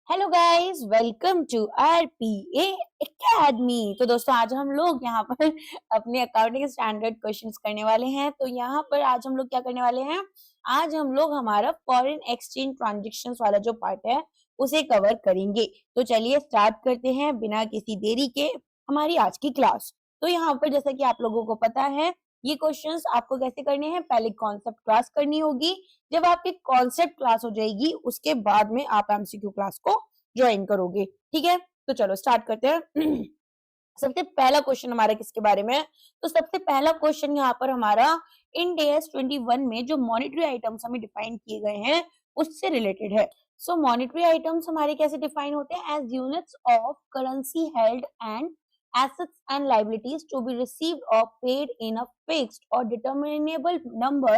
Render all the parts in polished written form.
Hello guys, welcome to RPA academy. तो दोस्तों, आज हम लोग यहाँ पर अपने अकाउंटिंग स्टैंडर्ड क्वेश्चंस करने वाले हैं। तो यहाँ पर आज हम लोग क्या करने वाले हैं, आज हम लोग हमारा फॉरेन एक्सचेंज ट्रांजैक्शंस वाला जो पार्ट है उसे कवर करेंगे। तो चलिए स्टार्ट करते हैं बिना किसी देरी के हमारी आज की क्लास। तो यहाँ पर जैसा कि आप लोगों को पता है, ये क्वेश्चंस आपको कैसे करने हैं, पहले कॉन्सेप्ट क्लास करनी होगी। जब आपकी कॉन्सेप्ट क्लास हो जाएगी उसके बाद में आप एमसीक्यू क्लास को ज्वाइन करोगे। ठीक है, तो चलो स्टार्ट करते हैं। सबसे पहला क्वेश्चन हमारा किसके बारे में है? तो सबसे पहला क्वेश्चन यहाँ पर हमारा इंड AS 21 में जो मॉनेटरी आइटम्स हमें डिफाइन किए गए हैं उससे रिलेटेड है। सो मॉनेटरी आइटम्स हमारे कैसे डिफाइन होते हैं? As units of currency held and assets and liabilities to be received or paid in a fixed or determinable number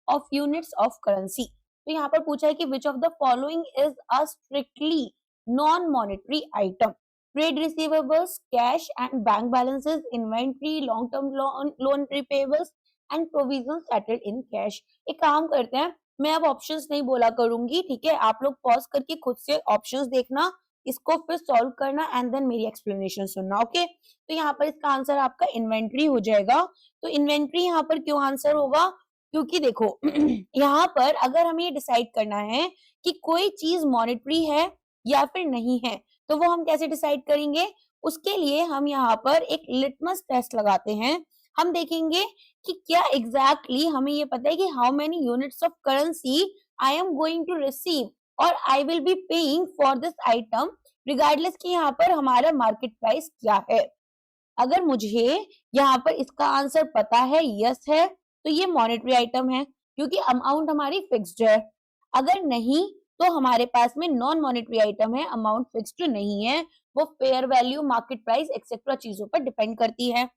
of units of currency। तो यहाँ पर पूछा है कि which of the following is a strictly non-monetary item? Trade receivables, cash and bank balances, inventory, long-term loan repayables and provisions settled in cash। एक काम करते हैं, मैं अब ऑप्शंस नहीं बोला करूंगी, ठीक है? आप लोग पॉज करके खुद से ऑप्शंस देखना, इसको फिर सॉल्व करना एंड देन मेरी एक्सप्लेनेशन सुनना। ओके, तो यहाँ पर इसका आंसर आपका इन्वेंट्री हो जाएगा। तो इन्वेंट्री यहाँ पर क्यों आंसर होगा? क्योंकि देखो यहाँ पर अगर हमें ये डिसाइड करना है कि कोई चीज मॉनेटरी है या फिर नहीं है, तो वो हम कैसे डिसाइड करेंगे? उसके लिए हम यहाँ पर एक लिटमस टेस्ट लगाते हैं। हम देखेंगे कि क्या एग्जैक्टली हमें ये पता है कि how many units of currency I am going to receive और I will be paying for this item regardless कि यहाँ पर हमारा मार्केट प्राइस क्या है। अगर मुझे यहाँ पर इसका आंसर पता है, यस है, तो ये मॉनेटरी आइटम है क्योंकि अमाउंट हमारी फिक्स्ड है। अगर नहीं तो हमारे पास में नॉन मॉनेटरी आइटम है, अमाउंट फिक्स्ड नहीं है, वो fair value, market price etcetera चीजों पर डिपेंड करती है।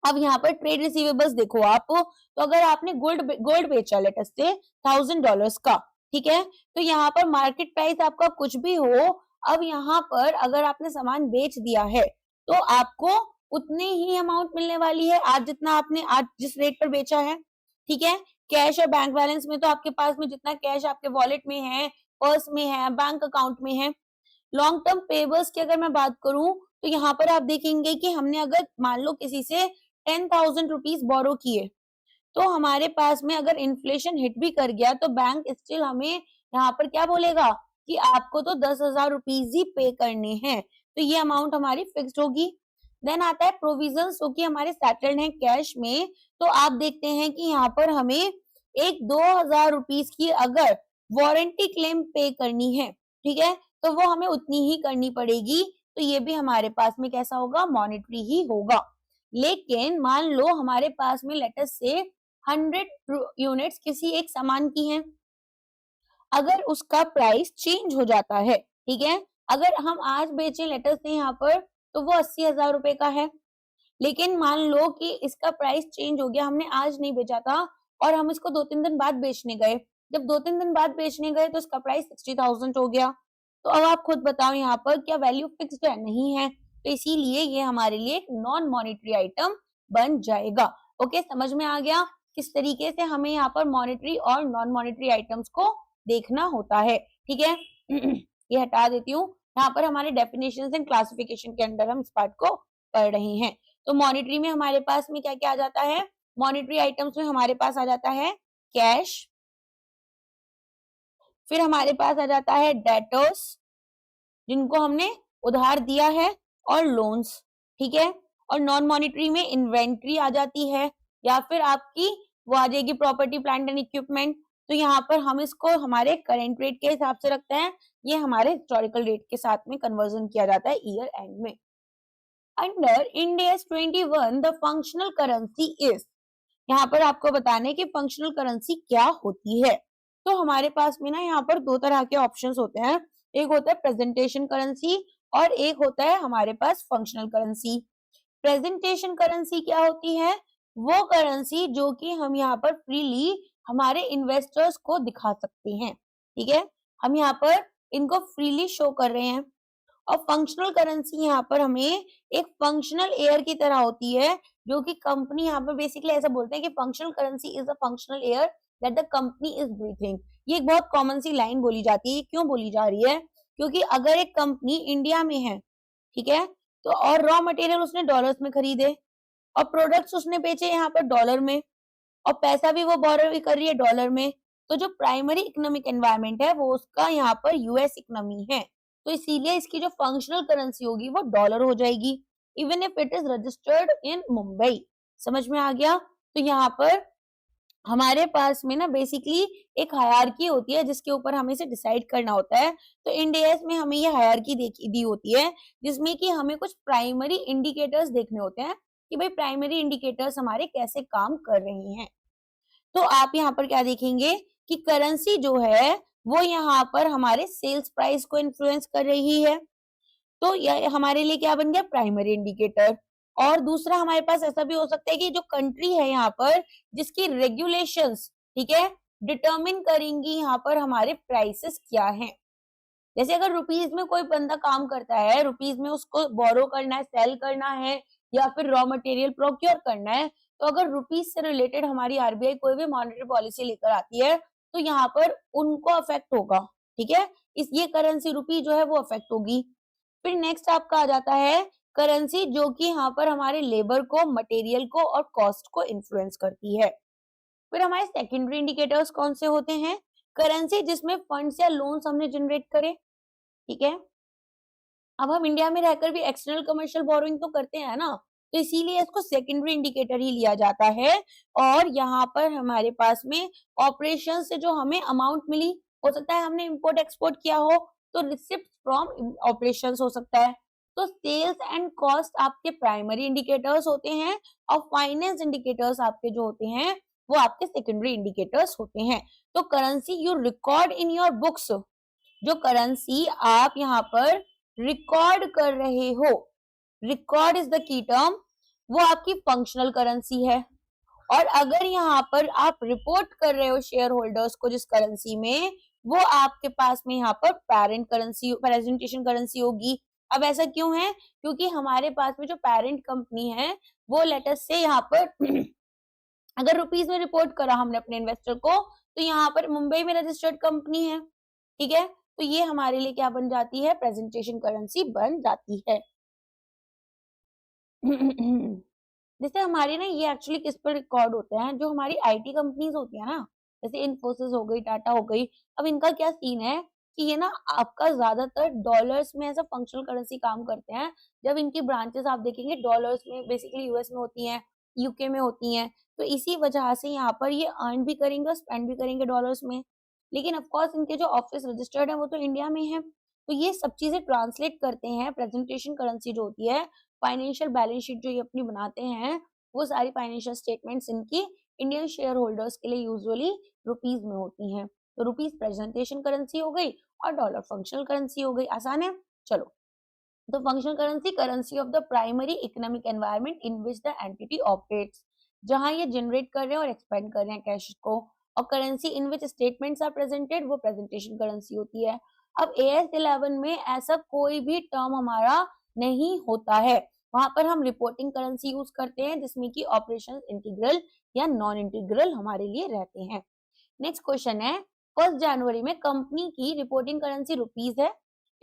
अब यहाँ पर ट्रेड रिसीवेबल्स देखो आप, तो अगर आपने गोल्ड बेचा लेटेस्ट से $1000 का, ठीक है, तो यहाँ पर मार्केट प्राइस आपका कुछ भी हो, अब यहाँ पर अगर आपने सामान बेच दिया है तो आपको उतनी ही अमाउंट मिलने वाली है आज जितना आपने आज जिस रेट पर बेचा है। ठीक है, कैश और बैंक बैलेंस में तो आपके पास में जितना कैश आपके वॉलेट में है, पर्स में है, बैंक अकाउंट में है। लॉन्ग टर्म पेबल्स की अगर मैं बात करूं तो यहाँ पर आप देखेंगे कि हमने अगर मान लो किसी से 10,000 रुपीज बोरो किए, तो हमारे पास में अगर इन्फ्लेशन हिट भी कर गया तो बैंक स्टिल हमें यहाँ पर क्या बोलेगा कि आपको तो 10,000 रुपीज ही पे करने हैं, तो ये अमाउंट हमारी फिक्स्ड होगी। देन आता है प्रोविजंस, जो कि हमारे सेटल्ड हैं कैश में। तो आप देखते हैं कि यहाँ पर हमें एक 2,000 रुपीज की अगर वारंटी क्लेम पे करनी है, ठीक है, तो वो हमें उतनी ही करनी पड़ेगी। तो ये भी हमारे पास में कैसा होगा, मॉनेटरी ही होगा। लेकिन मान लो हमारे पास में लेटर से 100 यूनिट्स किसी एक सामान की हैं, अगर उसका प्राइस चेंज हो जाता है, ठीक है, अगर हम आज बेचें लेटर से यहाँ पर तो वो 80,000 रुपए का है, लेकिन मान लो कि इसका प्राइस चेंज हो गया, हमने आज नहीं बेचा था और हम इसको 2-3 दिन बाद बेचने गए। जब 2-3 दिन बाद बेचने गए तो इसका प्राइस 60,000 हो गया। तो अब आप खुद बताओ यहाँ पर क्या वैल्यू फिक्स्ड है? नहीं है, तो इसीलिए ये हमारे लिए एक नॉन मॉनेटरी आइटम बन जाएगा। ओके, समझ में आ गया किस तरीके से हमें यहाँ पर मॉनेटरी और नॉन मॉनेटरी आइटम्स को देखना होता है। ठीक है, ये हटा देती हूँ। यहाँ पर हमारे डेफिनेशन एंड क्लासिफिकेशन के अंदर हम इस पार्ट को पढ़ रहे हैं। तो मॉनेटरी में हमारे पास में क्या क्या आ जाता है? मॉनेटरी आइटम्स में हमारे पास आ जाता है कैश, फिर हमारे पास आ जाता है डेटर्स जिनको हमने उधार दिया है, और लोन्स। ठीक है, और नॉन मॉनेटरी में इन्वेंट्री आ जाती है, या फिर आपकी वो आ जाएगी प्रॉपर्टी प्लांट एंड इक्विपमेंट। तो यहाँ पर हम इसको हमारे करेंट रेट के हिसाब से रखते हैं, ये हमारे हिस्टोरिकल रेट के साथ में कन्वर्जन किया जाता है ईयर एंड में। Under Ind AS 21 the functional currency is, यहाँ पर आपको बताने की फंक्शनल करेंसी क्या होती है। तो हमारे पास में ना यहाँ पर दो तरह के ऑप्शंस होते हैं, एक होता है प्रेजेंटेशन करेंसी और एक होता है हमारे पास फंक्शनल करेंसी। प्रेजेंटेशन करेंसी क्या होती है? वो करेंसी जो कि हम यहाँ पर फ्रीली हमारे इन्वेस्टर्स को दिखा सकते हैं। ठीक है, हम यहाँ पर इनको फ्रीली शो कर रहे हैं। और फंक्शनल करेंसी यहाँ पर हमें एक फंक्शनल एयर की तरह होती है, जो कि कंपनी यहाँ पर बेसिकली ऐसा बोलते हैं कि functional currency is a functional air that the company is breathing. ये एक बहुत कॉमन सी लाइन बोली जाती है। क्यों बोली जा रही है? क्योंकि अगर एक कंपनी इंडिया में है, ठीक है, तो और रॉ मटेरियल उसने डॉलर्स में खरीदे और प्रोडक्ट्स उसने बेचे यहाँ पर डॉलर में और पैसा भी वो बोरो भी कर रही है डॉलर में, तो जो प्राइमरी इकोनॉमिक एनवायरनमेंट है वो उसका यहाँ पर यूएस इकोनॉमी है, तो इसीलिए इसकी जो फंक्शनल करेंसी होगी वो डॉलर हो जाएगी, even if it is registered in Mumbai. समझ में आ गया? तो यहाँ पर हमारे पास में ना बेसिकली एक हायरार्की होती है जिसके ऊपर हमें इसे डिसाइड करना होता है। तो इंड एएस में हमें ये हायरार्की देखी दी होती है जिसमें कि हमें कुछ प्राइमरी इंडिकेटर्स देखने होते हैं कि भाई प्राइमरी इंडिकेटर्स हमारे कैसे काम कर रहे हैं। तो आप यहाँ पर क्या देखेंगे कि करेंसी जो है वो यहाँ पर हमारे सेल्स प्राइस को इन्फ्लुएंस कर रही है, तो यह हमारे लिए क्या बन गया प्राइमरी इंडिकेटर। और दूसरा हमारे पास ऐसा भी हो सकता है कि जो कंट्री है यहाँ पर जिसकी रेगुलेशंस, ठीक है, डिटरमिन करेंगी यहाँ पर हमारे प्राइसेस क्या हैं। जैसे अगर रुपीज में कोई बंदा काम करता है, रुपीज में उसको बोरो करना है, सेल करना है या फिर रॉ मटेरियल प्रोक्योर करना है, तो अगर रुपीज से रिलेटेड हमारी आरबीआई कोई भी मॉनेटरी पॉलिसी लेकर आती है तो यहाँ पर उनको अफेक्ट होगा, ठीक है, इस ये करेंसी रुपी जो है वो अफेक्ट होगी। फिर नेक्स्ट आपका आ जाता है करेंसी जो कि यहाँ पर हमारे लेबर को, मटेरियल को और कॉस्ट को इन्फ्लुएंस करती है। फिर हमारे सेकेंडरी इंडिकेटर्स कौन से होते हैं? करेंसी जिसमें फंड्स या लोन्स हमने जनरेट करे, ठीक है। अब हम इंडिया में रहकर भी एक्सटर्नल कमर्शियल बोरोइंग तो करते हैं ना, तो इसीलिए इसको सेकेंडरी इंडिकेटर ही लिया जाता है। और यहाँ पर हमारे पास में ऑपरेशन से जो हमें अमाउंट मिली, हो सकता है हमने इंपोर्ट एक्सपोर्ट किया हो तो रिसिप्ट फ्रॉम ऑपरेशंस हो सकता है। तो सेल्स एंड कॉस्ट आपके प्राइमरी इंडिकेटर्स होते हैं और फाइनेंस इंडिकेटर्स आपके जो होते हैं वो आपके सेकेंडरी इंडिकेटर्स होते हैं। तो currency you record in your books, जो करेंसी आप यहाँ पर रिकॉर्ड कर रहे हो, record is the key term, वो आपकी फंक्शनल करेंसी है। और अगर यहाँ पर आप रिपोर्ट कर रहे हो शेयर होल्डर्स को जिस करेंसी में, वो आपके पास में यहाँ पर पेरेंट करेंसी, प्रेजेंटेशन करेंसी होगी। अब ऐसा क्यों है? क्योंकि हमारे पास में जो पेरेंट कंपनी है वो लेटर से यहाँ पर अगर रुपीज में रिपोर्ट करा हमने अपने इन्वेस्टर को, तो यहाँ पर मुंबई में रजिस्टर्ड कंपनी है, ठीक है, तो ये हमारे लिए क्या बन जाती है? प्रेजेंटेशन करेंसी बन जाती है। जैसे हमारे ना ये एक्चुअली किस पर रिकॉर्ड होते हैं, जो हमारी आईटी कंपनीज होती है ना, जैसे इन्फोसिस हो गई, टाटा हो गई, अब इनका क्या सीन है कि ये ना आपका ज्यादातर डॉलर्स में एज अ फंक्शनल करेंसी काम करते हैं। जब इनकी ब्रांचेस आप देखेंगे डॉलर्स में, बेसिकली यूएस में होती हैं, यूके में होती हैं, तो इसी वजह से यहाँ पर ये अर्न भी करेंगे और स्पेंड भी करेंगे डॉलर्स में। लेकिन ऑफ कोर्स इनके जो ऑफिस रजिस्टर्ड है वो तो इंडिया में है, तो ये सब चीजें ट्रांसलेट करते हैं। प्रेजेंटेशन करेंसी जो होती है, फाइनेंशियल बैलेंस शीट जो ये अपनी बनाते हैं, वो सारी फाइनेंशियल स्टेटमेंट्स इनकी इंडियन शेयर होल्डर्स के लिए यूजुअली रुपीज में होती हैं। तो रुपीज प्रेजेंटेशन करेंसी हो गई और डॉलर फंक्शनल करेंसी हो गई। आसान है? चलो, तो functional currency, currency of the primary economic environment in which the entity operates, जहां ये जनरेट कर रहे हैं और एक्सपेंड कर रहे हैं कैश को। और currency in which statements are presented, वो प्रेजेंटेशन करेंसी होती है। अब एएस 11 में ऐसा कोई भी टर्म हमारा नहीं होता है, वहां पर हम रिपोर्टिंग करेंसी यूज करते हैं जिसमें कि ऑपरेशंस इंटीग्रल या नॉन इंटीग्रल हमारे लिए रहते हैं। नेक्स्ट क्वेश्चन है, 1 जनवरी में कंपनी की रिपोर्टिंग करेंसी रुपीज है।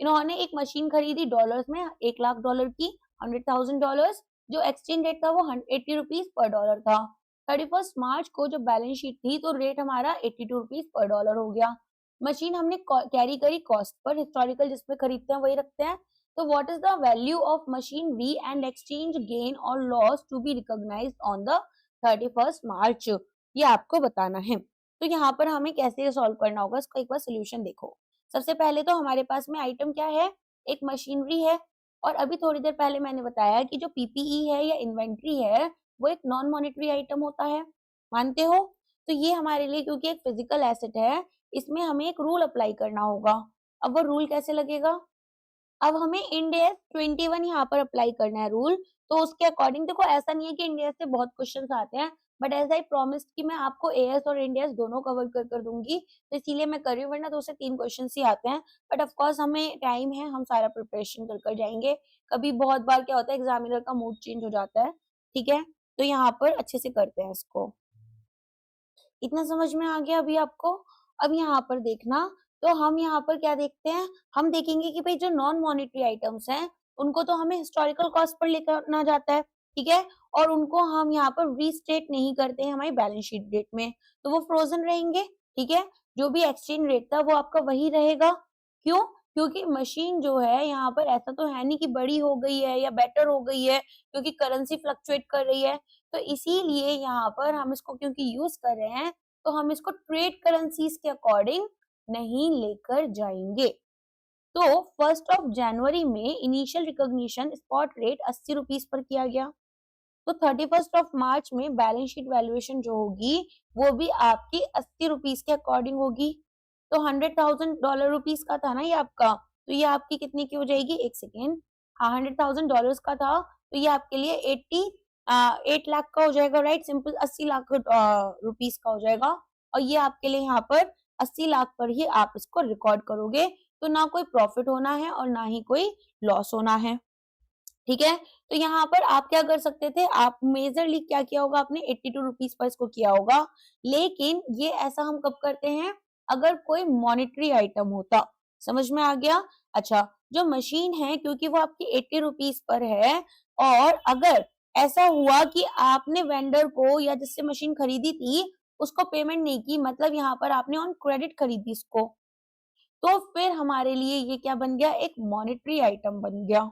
इन्होंने एक मशीन खरीदी डॉलर्स में, 1 लाख डॉलर की, $100,000, जो एक्सचेंज रेट था वो 80 रुपीज पर डॉलर था। 31 मार्च को जो बैलेंस शीट थी तो रेट हमारा 82 रुपीज पर डॉलर हो गया। मशीन हमने कैरी करी कॉस्ट पर, हिस्टोरिकल जिस पे खरीदते हैं वही रखते हैं। तो what is the value of machine V and exchange gain और loss to be recognised on the 31 March, ये आपको बताना है। तो यहाँ पर हमें कैसे सॉल्व करना होगा इसका एक बार सोल्यूशन देखो। सबसे पहले तो हमारे पास में आइटम क्या है? एक मशीनरी है। और अभी थोड़ी देर पहले मैंने बताया कि जो पीपीई है या इन्वेंट्री है वो एक नॉन मॉनेटरी आइटम होता है, मानते हो? तो ये हमारे लिए क्योंकि एक फिजिकल एसेट है, इसमें हमें एक रूल अप्लाई करना होगा। अब वो रूल कैसे लगेगा? अब हमें इंड एस 21 यहाँ पर अप्लाई करना है रूल। तो उसके अकॉर्डिंग देखो, ऐसा नहीं है कि इंड एस से बहुत क्वेश्चंस आते हैं, बट एज आई प्रॉमिस कि मैं आपको एएस और इंड एस दोनों कवर कर दूंगी, तो इसीलिए मैं कर रही हूँ, वरना 2 से 3 क्वेश्चन ही आते हैं। बट ऑफ कोर्स हमें टाइम है, हम सारा प्रिपरेशन कर जाएंगे। कभी बहुत बार क्या होता है, एग्जामिनर का मूड चेंज हो जाता है, ठीक है, तो यहाँ पर अच्छे से करते हैं इसको। इतना समझ में आ गया अभी आपको? अब यहाँ पर देखना, तो हम यहाँ पर क्या देखते हैं, हम देखेंगे कि भाई जो नॉन मॉनेटरी आइटम्स हैं उनको तो हमें हिस्टोरिकल कॉस्ट पर लेकर आना जाता है, ठीक है, और उनको हम यहाँ पर रीस्टेट नहीं करते हैं हमारी बैलेंस शीट डेट में, तो वो फ्रोजन रहेंगे, ठीक है। जो भी एक्सचेंज रेट था वो आपका वही रहेगा। क्यों? क्योंकि मशीन जो है यहाँ पर ऐसा तो है नहीं कि बड़ी हो गई है या बेटर हो गई है, क्योंकि करेंसी फ्लक्चुएट कर रही है, तो इसीलिए यहाँ पर हम इसको क्योंकि यूज कर रहे हैं तो हम इसको ट्रेड करेंसीज के अकॉर्डिंग नहीं लेकर जाएंगे। तो 1 में initial recognition spot rate 80 rupees per किया गया, तो 31 मार्च में बैलेंस शीट वैल्यूएशन जो होगी वो भी आपकी 80 रुपीज के अकॉर्डिंग होगी। तो $100,000 रुपीज का था ना ये आपका, तो ये आपकी कितने की हो जाएगी, एक सेकेंड, हाँ $100,000 का था, तो ये आपके लिए 8 लाख का हो जाएगा, राइट, सिंपल 80 लाख रुपीज का हो जाएगा। और ये आपके लिए यहाँ पर 80 लाख पर ही आप इसको रिकॉर्ड करोगे, तो ना कोई प्रॉफिट होना है और ना ही कोई लॉस होना है, ठीक है। तो यहाँ पर आप क्या कर सकते थे, आप मेजरली क्या किया होगा आपने, 82 रुपीज पर इसको किया होगा, लेकिन ये ऐसा हम कब करते हैं, अगर कोई मॉनेटरी आइटम होता, समझ में आ गया। अच्छा, जो मशीन है क्योंकि वो आपकी 80 रुपीज पर है, और अगर ऐसा हुआ कि आपने वेंडर को या जिससे मशीन खरीदी थी उसको पेमेंट नहीं की, मतलब यहाँ पर आपने ऑन क्रेडिट खरीदी इसको, तो फिर हमारे लिए ये क्या बन गया, एक मॉनेटरी आइटम बन गया,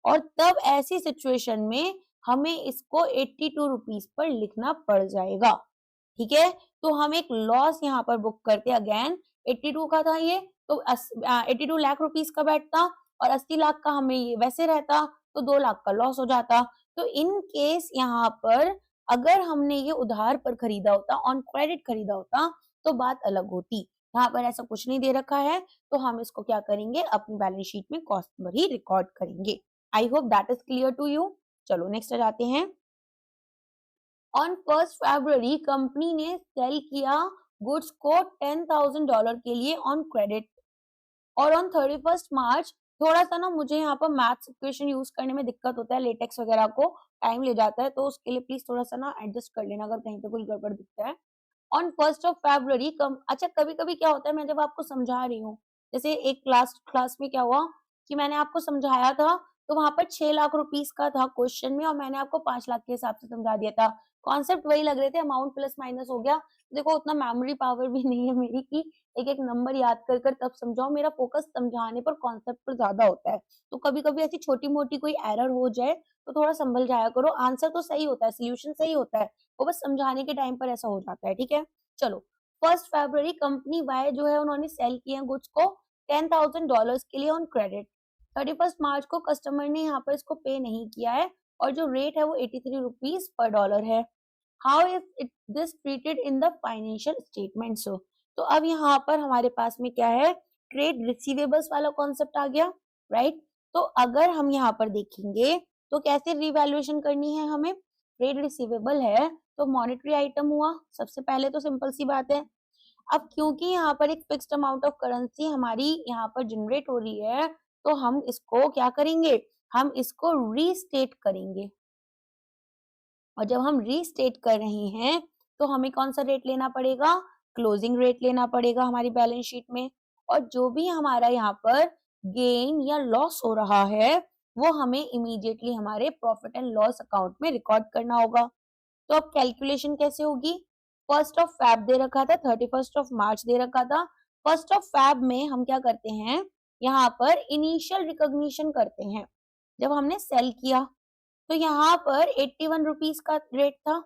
और तब ऐसी सिचुएशन में हमें इसको 82 रुपीज पर लिखना पड़ जाएगा, ठीक है। तो हम एक लॉस यहाँ पर बुक करते हैं, अगेन 82 का था ये, तो 82 लाख रुपीज का बैठता, और 80 लाख का हमें ये वैसे रहता, तो 2 लाख का लॉस हो जाता। तो इन केस यहाँ पर अगर हमने ये उधार पर खरीदा होता, ऑन क्रेडिट खरीदा होता, तो बात अलग होती। यहाँ पर ऐसा कुछ नहीं दे रखा है, तो हम इसको क्या करेंगे, अपनी बैलेंस शीट में कॉस्ट पर ही रिकॉर्ड करेंगे। I hope that is clear to you. चलो नेक्स्ट आ जाते हैं। ऑन 1 फरवरी कंपनी ने सेल किया गुड्स को $10,000 के लिए ऑन क्रेडिट, और ऑन 31 मार्च, थोड़ा सा ना मुझे यहाँ पर मैथ्स इक्वेशन यूज करने में दिक्कत होता है, लेटेक्स वगैरह को टाइम ले जाता है, तो उसके लिए प्लीज थोड़ा सा ना एडजस्ट कर लेना अगर कहीं पे कुछ गड़बड़ दिखता है। ऑन 1 फरवरी कम, अच्छा कभी कभी क्या होता है, मैं जब आपको समझा रही हूँ, जैसे एक क्लास में क्या हुआ कि मैंने आपको समझाया था, तो वहां पर 6 लाख रुपीस का था क्वेश्चन में, और मैंने आपको 5 लाख के हिसाब से समझा दिया था, कॉन्सेप्ट वही लग रहे थे, अमाउंट प्लस माइनस हो गया। देखो उतना मेमोरी पावर भी नहीं है मेरी की एक एक नंबर याद कर कर तब समझाओ, मेरा फोकस समझाने पर, कॉन्सेप्ट पर ज्यादा होता है, तो कभी कभी ऐसी छोटी मोटी कोई एरर हो जाए तो थोड़ा संभल जाया करो, आंसर तो सही होता है, सोल्यूशन सही होता है, वो बस समझाने के टाइम पर ऐसा हो जाता है, ठीक है। चलो, 1 फरवरी कंपनी वाई जो है उन्होंने सेल किए हैं गुड्स को $10,000 के लिए ऑन क्रेडिट। 31 मार्च को कस्टमर ने यहाँ पर इसको पे नहीं किया है, और जो रेट है वो 83 रुपीज पर डॉलर है। How is it this treated in the financial statement. So तो अब यहाँ पर हमारे पास में क्या है, ट्रेड रिसीवेबल्स वाला कॉन्सेप्ट आ गया, राइट। तो अगर हम यहाँ पर देखेंगे तो कैसे रिवैल्यूएशन करनी है हमें, ट्रेड रिसीवेबल है तो मॉनेटरी आइटम हुआ सबसे पहले, तो सिंपल सी बात है। अब क्योंकि यहाँ पर एक फिक्स्ड अमाउंट ऑफ करेंसी हमारी यहाँ पर जनरेट हो रही है, तो हम इसको क्या करेंगे, हम इसको रीस्टेट करेंगे, और जब हम रीस्टेट कर रहे हैं तो हमें कौन सा रेट लेना पड़ेगा, क्लोजिंग रेट लेना पड़ेगा हमारी बैलेंस शीट में, और जो भी हमारा यहाँ पर गेन या लॉस हो रहा है वो हमें इमीडिएटली हमारे प्रॉफिट एंड लॉस अकाउंट में रिकॉर्ड करना होगा। तो अब कैलकुलेशन कैसे होगी, 1 फैब दे रखा था, 31 मार्च दे रखा था, 1 फैब में हम क्या करते हैं, यहाँ पर इनिशियल रिकॉग्निशन करते हैं, जब हमने सेल किया तो यहाँ पर 81 रुपीज का रेट था।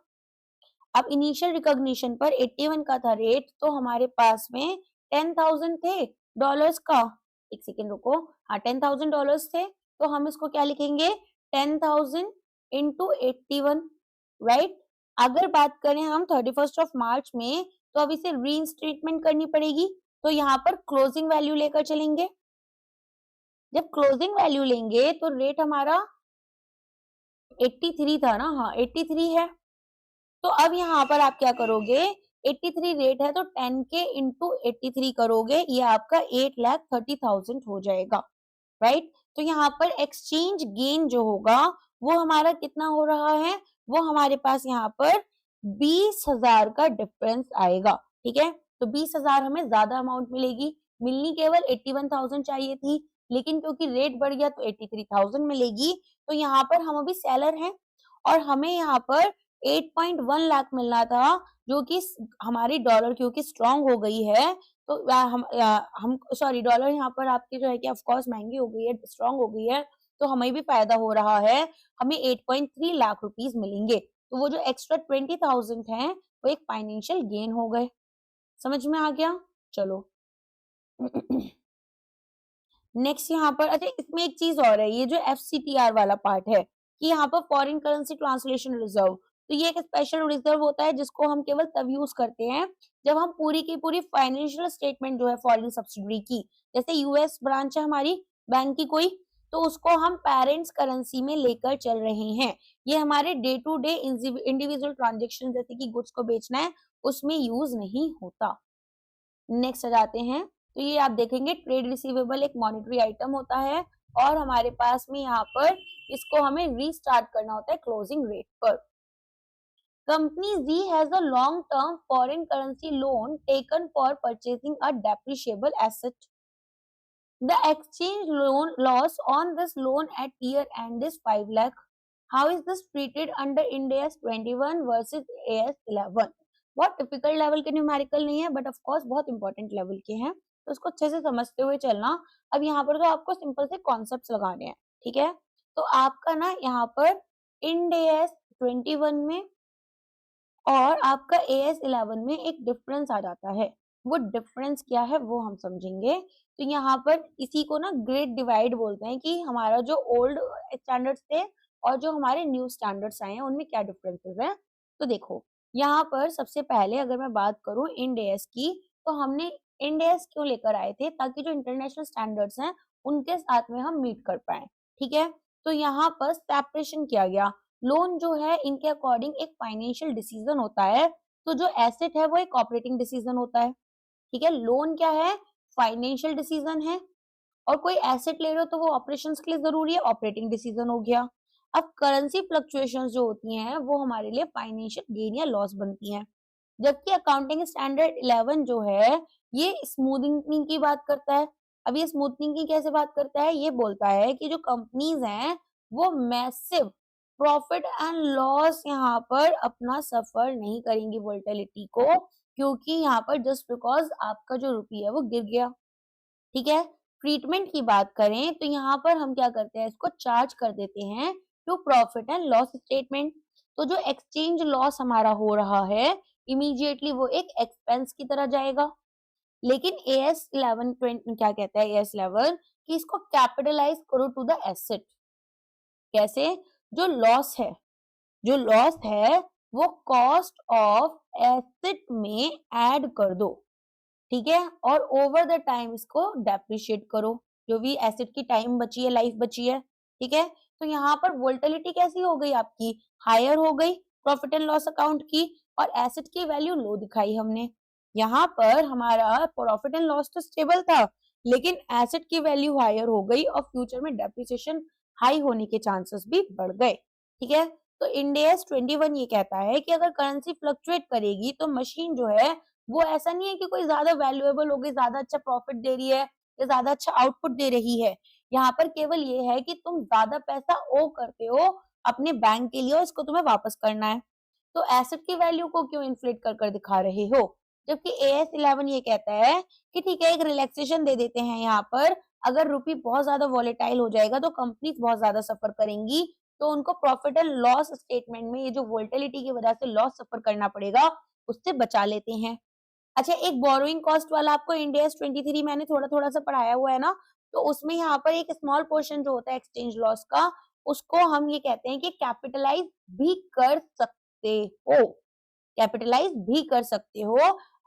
अब इनिशियल रिकॉग्निशन पर 81 का था रेट, तो हमारे पास में 10,000 थे डॉलर्स का, एक सेकेंड रुको, हाँ $10,000 थे, तो हम इसको क्या लिखेंगे, 10,000 इंटू 81, राइट। अगर बात करें हम 31 मार्च में, तो अब इसे रीइंस्टेटमेंट करनी पड़ेगी, तो यहाँ पर क्लोजिंग वैल्यू लेकर चलेंगे। जब क्लोजिंग वैल्यू लेंगे तो रेट हमारा 83 था ना, हाँ 83 है, तो अब यहाँ पर आप क्या करोगे, 83 रेट है तो 10 के इंटू 83 करोगे, ये आपका 8,30,000 हो जाएगा, राइट। तो यहाँ पर एक्सचेंज गेन जो होगा वो हमारा कितना हो रहा है, वो हमारे पास यहाँ पर 20,000 का डिफरेंस आएगा, ठीक है। तो 20,000 हमें ज्यादा अमाउंट मिलेगी, मिलनी केवल 81,000 चाहिए थी, लेकिन क्योंकि रेट बढ़ गया तो 83,000 मिलेगी। तो यहाँ पर हम अभी सेलर हैं और हमें यहाँ पर 8.1 लाख मिलना था, जो कि हमारी डॉलर क्योंकि स्ट्रांग हो गई है, तो हम सॉरी डॉलर यहाँ पर आपकी जो है कि ऑफ कोर्स महंगी हो गई है, स्ट्रांग हो गई है, तो हमें भी फायदा हो रहा है। हमें 8.3 लाख रुपीस मिलेंगे। तो वो जो एक्स्ट्रा 20,000 है वो एक फाइनेंशियल गेन हो गए। समझ में आ गया? चलो नेक्स्ट यहाँ पर अच्छा इसमें एक चीज और है, ये जो FCTR वाला पार्ट है कि यहाँ पर फॉरेन करेंसी ट्रांसलेशन रिजर्व, तो ये एक स्पेशल रिजर्व होता है जिसको हम केवल तब यूज करते हैं जब हम पूरी की पूरी फाइनेंशियल स्टेटमेंट जो है फॉरेन सब्सिडरी की, जैसे यूएस ब्रांच है हमारी बैंक की कोई, तो उसको हम पेरेंट्स करेंसी में लेकर चल रहे हैं। ये हमारे day to day individual transaction जैसे कि गुड्स को बेचना है उसमें यूज नहीं होता। नेक्स्ट आ जाते हैं, तो ये आप देखेंगे ट्रेड रिसीवेबल एक मॉनेटरी आइटम होता है और हमारे पास में यहाँ पर इसको हमें रीस्टार्ट करना होता है क्लोजिंग रेट पर। Company Z has a long term foreign currency loan taken for purchasing a depreciable asset. The exchange loan loss on this loan at year end is 5 lakh. How is this treated under Ind AS 21 versus AS 11? बहुत typical level के numerical नहीं है but of course बहुत important level के हैं, तो उसको अच्छे से समझते हुए चलना। अब यहाँ पर तो आपको सिंपल से कॉन्सेप्ट्स लगाने हैं, ठीक है? तो आपका ना यहाँ पर इंड AS 21 में और आपका AS 11 में एक डिफरेंस आ जाता है। वो डिफरेंस क्या है वो हम समझेंगे। तो यहाँ पर इसी को ना ग्रेड डिवाइड बोलते हैं कि हमारा जो ओल्ड स्टैंडर्ड्स थे और जो हमारे न्यू स्टैंडर्ड्स आए हैं उनमें क्या डिफरेंसेस हैं। तो देखो यहाँ पर सबसे पहले अगर मैं बात करूं इंड AS की, तो हमने इंड AS क्यों लेकर आए थे, ताकि जो इंटरनेशनल स्टैंडर्ड्स हैं उनके साथ में हम मीट कर पाए, ठीक है? तो यहाँ पर सेपरेशन किया गया। लोन जो है इनके अकॉर्डिंग एक फाइनेंशियल डिसीजन होता है, तो जो एसेट है वो एक ऑपरेटिंग डिसीजन होता है, ठीक है? लोन क्या है, फाइनेंशियल डिसीजन है, और कोई एसेट ले रहे हो तो वो ऑपरेशंस के लिए जरूरी है, ऑपरेटिंग डिसीजन हो गया। अब करेंसी फ्लक्चुएशंस जो होती हैं वो हमारे लिए फाइनेंशियल गेन या लॉस बनती हैं, जबकि अकाउंटिंग स्टैंडर्ड 11 जो है ये स्मूथनिंग की बात करता है। अब ये स्मूथनिंग की कैसे बात करता है, ये बोलता है कि जो कंपनीज हैं वो मैसिव प्रॉफिट एंड लॉस यहाँ पर अपना सफर नहीं करेंगी वोलेटिलिटी को, क्योंकि यहाँ पर जस्ट बिकॉज आपका जो रुपया है वो गिर गया, ठीक है? ट्रीटमेंट की बात करें तो यहाँ पर हम क्या करते हैं, इसको चार्ज कर देते हैं to profit and loss statement. तो जो एक्सचेंज लॉस हमारा हो रहा है इमीडिएटली वो एक एक्सपेंस की तरह जाएगा। लेकिन AS 11 क्या कहता है, AS 11 कि इसको कैपिटलाइज करो टू द एसेट। कैसे? जो लॉस है वो कॉस्ट ऑफ एसेट में ऐड कर दो, ठीक है? और ओवर द टाइम इसको डेप्रिशिएट करो, जो भी एसेट की टाइम बची है, लाइफ बची है, ठीक है? तो यहाँ पर वोलेटिलिटी कैसी हो गई आपकी, हायर हो गई प्रॉफिट एंड लॉस अकाउंट की, और एसेट की वैल्यू लो दिखाई हमने। यहाँ पर हमारा प्रॉफिट एंड लॉस तो स्टेबल था, लेकिन एसेट की वैल्यू हायर हो गई और फ्यूचर में डेप्रिसिएशन हाई होने के चांसेस भी बढ़ गए, ठीक है? तो इंड AS 21 ये कहता है कि अगर करेंसी फ्लक्चुएट करेगी तो मशीन जो है वो ऐसा नहीं है कि कोई ज्यादा वैल्यूएबल हो गई, ज्यादा अच्छा प्रॉफिट दे रही है या ज्यादा अच्छा आउटपुट दे रही है। यहाँ पर केवल ये है कि तुम ज्यादा पैसा ओ करते हो अपने बैंक के लिए और इसको तुम्हें वापस करना है, तो एसेट की वैल्यू को क्यों इन्फ्लेट कर कर दिखा रहे हो? जबकि AS 11 ये कहता है कि ठीक है एक रिलैक्सेशन दे देते हैं यहाँ पर, अगर रुपी बहुत ज्यादा वॉलेटाइल हो जाएगा तो कंपनीज बहुत ज्यादा सफर करेंगी, तो उनको प्रॉफिट एंड लॉस स्टेटमेंट में ये जो वोलेटिलिटी की वजह से लॉस सफर करना पड़ेगा उससे बचा लेते हैं। अच्छा एक बोरोइंग कॉस्ट वाला आपको इंड AS 23 मैंने थोड़ा थोड़ा सा पढ़ाया हुआ है ना, तो उसमें यहाँ पर एक स्मॉल पोर्शन जो होता है एक्सचेंज लॉस का, उसको हम ये कहते हैं कि कैपिटलाइज भी कर सकते हो, कैपिटलाइज भी कर सकते हो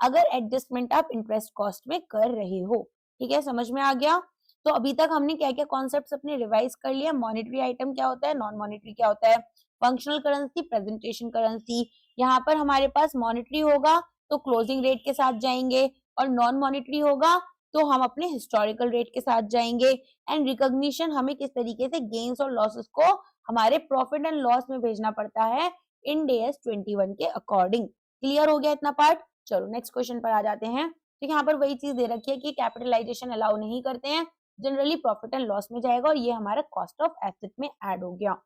अगर एडजस्टमेंट आप इंटरेस्ट कॉस्ट में कर रहे हो, ठीक है? समझ में आ गया? तो अभी तक हमने क्या क्या कॉन्सेप्ट्स अपने रिवाइज कर लिया। मॉनेटरी आइटम क्या होता है, नॉन मॉनेटरी क्या होता है, फंक्शनल करेंसी, प्रेजेंटेशन करेंसी। यहाँ पर हमारे पास मॉनेटरी होगा तो क्लोजिंग रेट के साथ जाएंगे, और नॉन मॉनेटरी होगा तो हम अपने हिस्टोरिकल रेट के साथ जाएंगे। एंड रिकॉग्निशन हमें किस तरीके से गेन्स और लॉसेस को हमारे प्रॉफिट एंड लॉस में भेजना पड़ता है इंड AS 21 के अकॉर्डिंग। क्लियर हो गया इतना पार्ट? चलो नेक्स्ट क्वेश्चन पर आ जाते हैं। तो यहाँ पर वही चीज दे रखी है कि कैपिटलाइजेशन अलाउ नहीं करते हैं, जनरली प्रॉफिट एंड लॉस में जाएगा और ये हमारा कॉस्ट ऑफ एसेट में ऐड हो गया।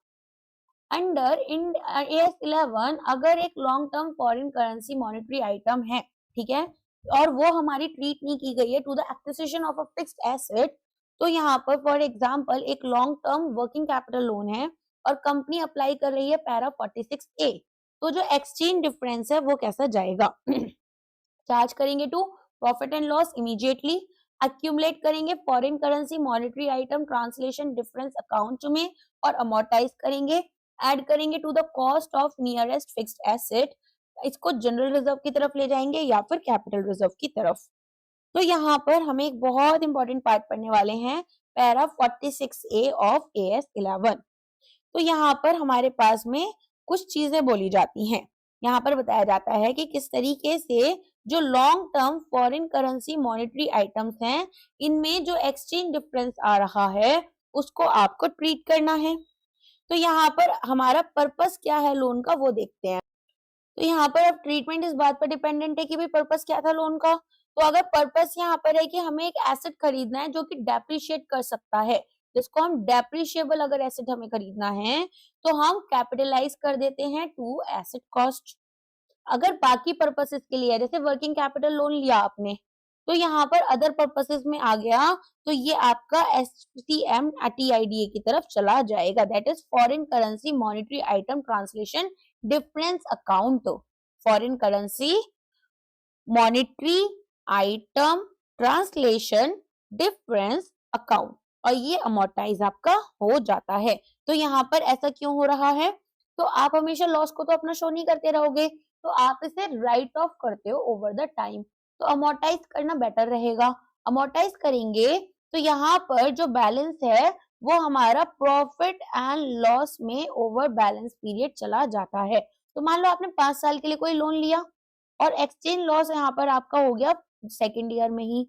अंडर इन AS11 अगर एक long term foreign currency monetary item है, ठीक है, और वो हमारी ट्रीट नहीं की गई है to the acquisition of a fixed asset, तो यहाँ पर फॉर एग्जांपल एक long term working capital loan है और कंपनी अप्लाई कर रही है पैरा 46A, तो जो एक्सचेंज डिफरेंस है वो कैसा जाएगा चार्ज करेंगे to profit and loss immediately, accumulate करेंगे foreign currency monetary item translation difference account में और अमोर्टाइज करेंगे, ऐड करेंगे to the cost of nearest fixed asset, इसको जनरल रिजर्व की तरफ ले जाएंगे या फिर कैपिटल रिजर्व की तरफ। तो यहाँ पर हमें एक बहुत इंपॉर्टेंट पार्ट पढ़ने वाले हैं, पैरा 46A ऑफ AS11। तो यहाँ पर हमारे पास में कुछ चीजें बोली जाती हैं। यहाँ पर बताया जाता है कि किस तरीके से जो long term foreign currency monetary items हैं, इनमें जो एक्सचेंज डिफरेंस आ रहा है उसको आपको ट्रीट करना है। तो यहाँ पर हमारा पर्पस क्या है लोन का वो देखते हैं। तो यहाँ पर अब ट्रीटमेंट इस बात पर डिपेंडेंट है कि भाई पर्पस क्या था लोन का। तो अगर पर्पस यहाँ पर है कि हमें एक एसेट खरीदना है जो कि डेप्रिशिएट कर सकता है, जिसको हम डेप्रिशिएबल अगर एसेट हमें खरीदना है तो हम कैपिटलाइज कर देते हैं टू एसेट कॉस्ट। अगर बाकी पर्पसेस के लिए है, जैसे वर्किंग कैपिटल लोन लिया आपने, तो यहाँ पर अदर पर्पसेस में आ गया तो ये आपका STM TIDA की तरफ चला जाएगा, that is foreign currency monetary item translation difference account. Foreign currency monetary item translation difference account, और ये अमोर्टाइज आपका हो जाता है। तो यहाँ पर ऐसा क्यों हो रहा है, तो आप हमेशा लॉस को तो अपना शो नहीं करते रहोगे, तो आप इसे राइट ऑफ करते हो ओवर द टाइम, तो अमोर्टाइज करना बेटर रहेगा। अमोर्टाइज करेंगे तो यहाँ पर जो बैलेंस है वो हमारा प्रॉफिट एंड लॉस में ओवर बैलेंस पीरियड चला जाता है। तो मान लो आपने 5 साल के लिए कोई लोन लिया और एक्सचेंज लॉस यहाँ पर आपका हो गया सेकेंड ईयर में ही,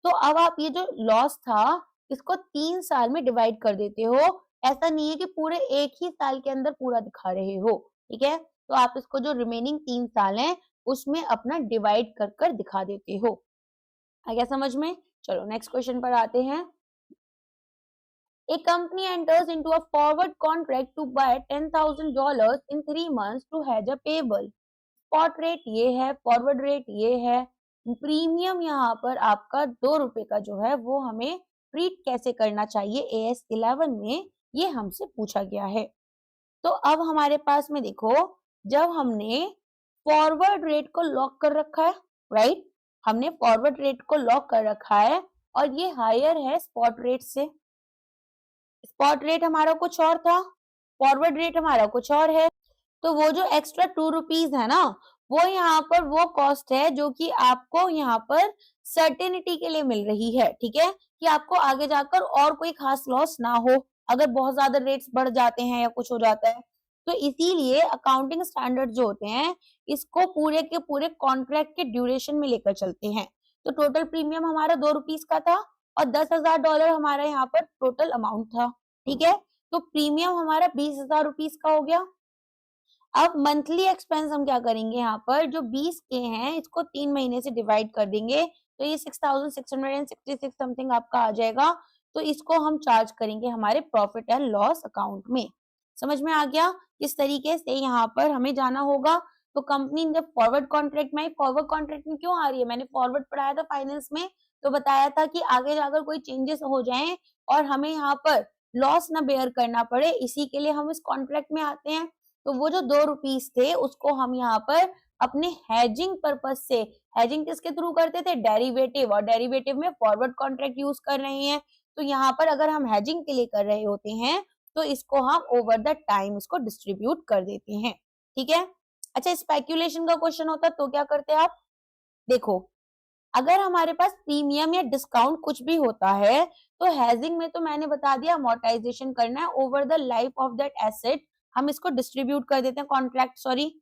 तो अब आप ये जो लॉस था इसको 3 साल में डिवाइड कर देते हो। ऐसा नहीं है कि पूरे एक ही साल के अंदर पूरा दिखा रहे हो, ठीक है, तो आप इसको जो रिमेनिंग 3 साल हैं उसमें अपना डिवाइड कर कर दिखा देते हो। आ गया समझ में। चलो नेक्स्ट क्वेश्चन पर आते हैं। A company enters into a forward contract to buy $10,000 in 3 months to hedge a payable. Spot rate ये है, फॉरवर्ड रेट ये है, प्रीमियम यहाँ पर आपका 2 रुपए का जो है वो हमें ट्रीट कैसे करना चाहिए AS11 में, ये हमसे पूछा गया है। तो अब हमारे पास में देखो, जब हमने फॉरवर्ड रेट को लॉक कर रखा है, राइट, हमने फॉरवर्ड रेट को लॉक कर रखा है और ये हायर है स्पॉट रेट से। स्पॉट रेट हमारा कुछ और था, फॉरवर्ड रेट हमारा कुछ और है, तो वो जो एक्स्ट्रा 2 रुपीज है ना, वो यहाँ पर वो कॉस्ट है जो कि आपको यहाँ पर सर्टेनिटी के लिए मिल रही है, ठीक है, कि आपको आगे जाकर और कोई खास लॉस ना हो अगर बहुत ज्यादा रेट्स बढ़ जाते हैं या कुछ हो जाता है। तो इसीलिए अकाउंटिंग स्टैंडर्ड जो होते हैं इसको पूरे के पूरे कॉन्ट्रैक्ट के ड्यूरेशन में लेकर चलते हैं। तो टोटल प्रीमियम हमारा 2 रुपीज का था और $10,000 हमारा यहाँ पर टोटल अमाउंट था, ठीक है, तो प्रीमियम हमारा 20,000 रुपीज का हो गया। अब मंथली एक्सपेंस हम क्या करेंगे, यहाँ पर जो 20 के हैं इसको 3 महीने से डिवाइड कर देंगे, तो ये 6,666 समथिंग आपका आ जाएगा। तो इसको हम चार्ज करेंगे हमारे प्रॉफिट एंड लॉस अकाउंट में। समझ में आ गया किस तरीके से यहाँ पर हमें जाना होगा। तो कंपनी जब फॉरवर्ड कॉन्ट्रैक्ट में, फॉरवर्ड कॉन्ट्रैक्ट में क्यों आ रही है, मैंने फॉरवर्ड पढ़ाया था फाइनेंस में, तो बताया था कि आगे जाकर कोई चेंजेस हो जाएं और हमें यहाँ पर लॉस ना बेयर करना पड़े, इसी के लिए हम इस कॉन्ट्रैक्ट में आते हैं। तो वो जो 2 रुपीज थे उसको हम यहाँ पर अपने हैजिंग पर्पज से, हैजिंग किसके थ्रू करते थे, डेरिवेटिव, और डेरिवेटिव में फॉरवर्ड कॉन्ट्रैक्ट यूज कर रहे हैं। तो यहाँ पर अगर हम हैजिंग के लिए कर रहे होते हैं तो इसको हम ओवर द टाइम इसको डिस्ट्रीब्यूट कर देते हैं, ठीक है। अच्छा, स्पेक्यूलेशन का क्वेश्चन होता तो क्या करते आप, देखो अगर हमारे पास प्रीमियम या डिस्काउंट कुछ भी होता है तो हैजिंग में तो मैंने बता दिया अमोर्टाइजेशन करना है over the life of that asset, हम इसको डिस्ट्रीब्यूट कर देते हैं कॉन्ट्रैक्ट, सॉरी।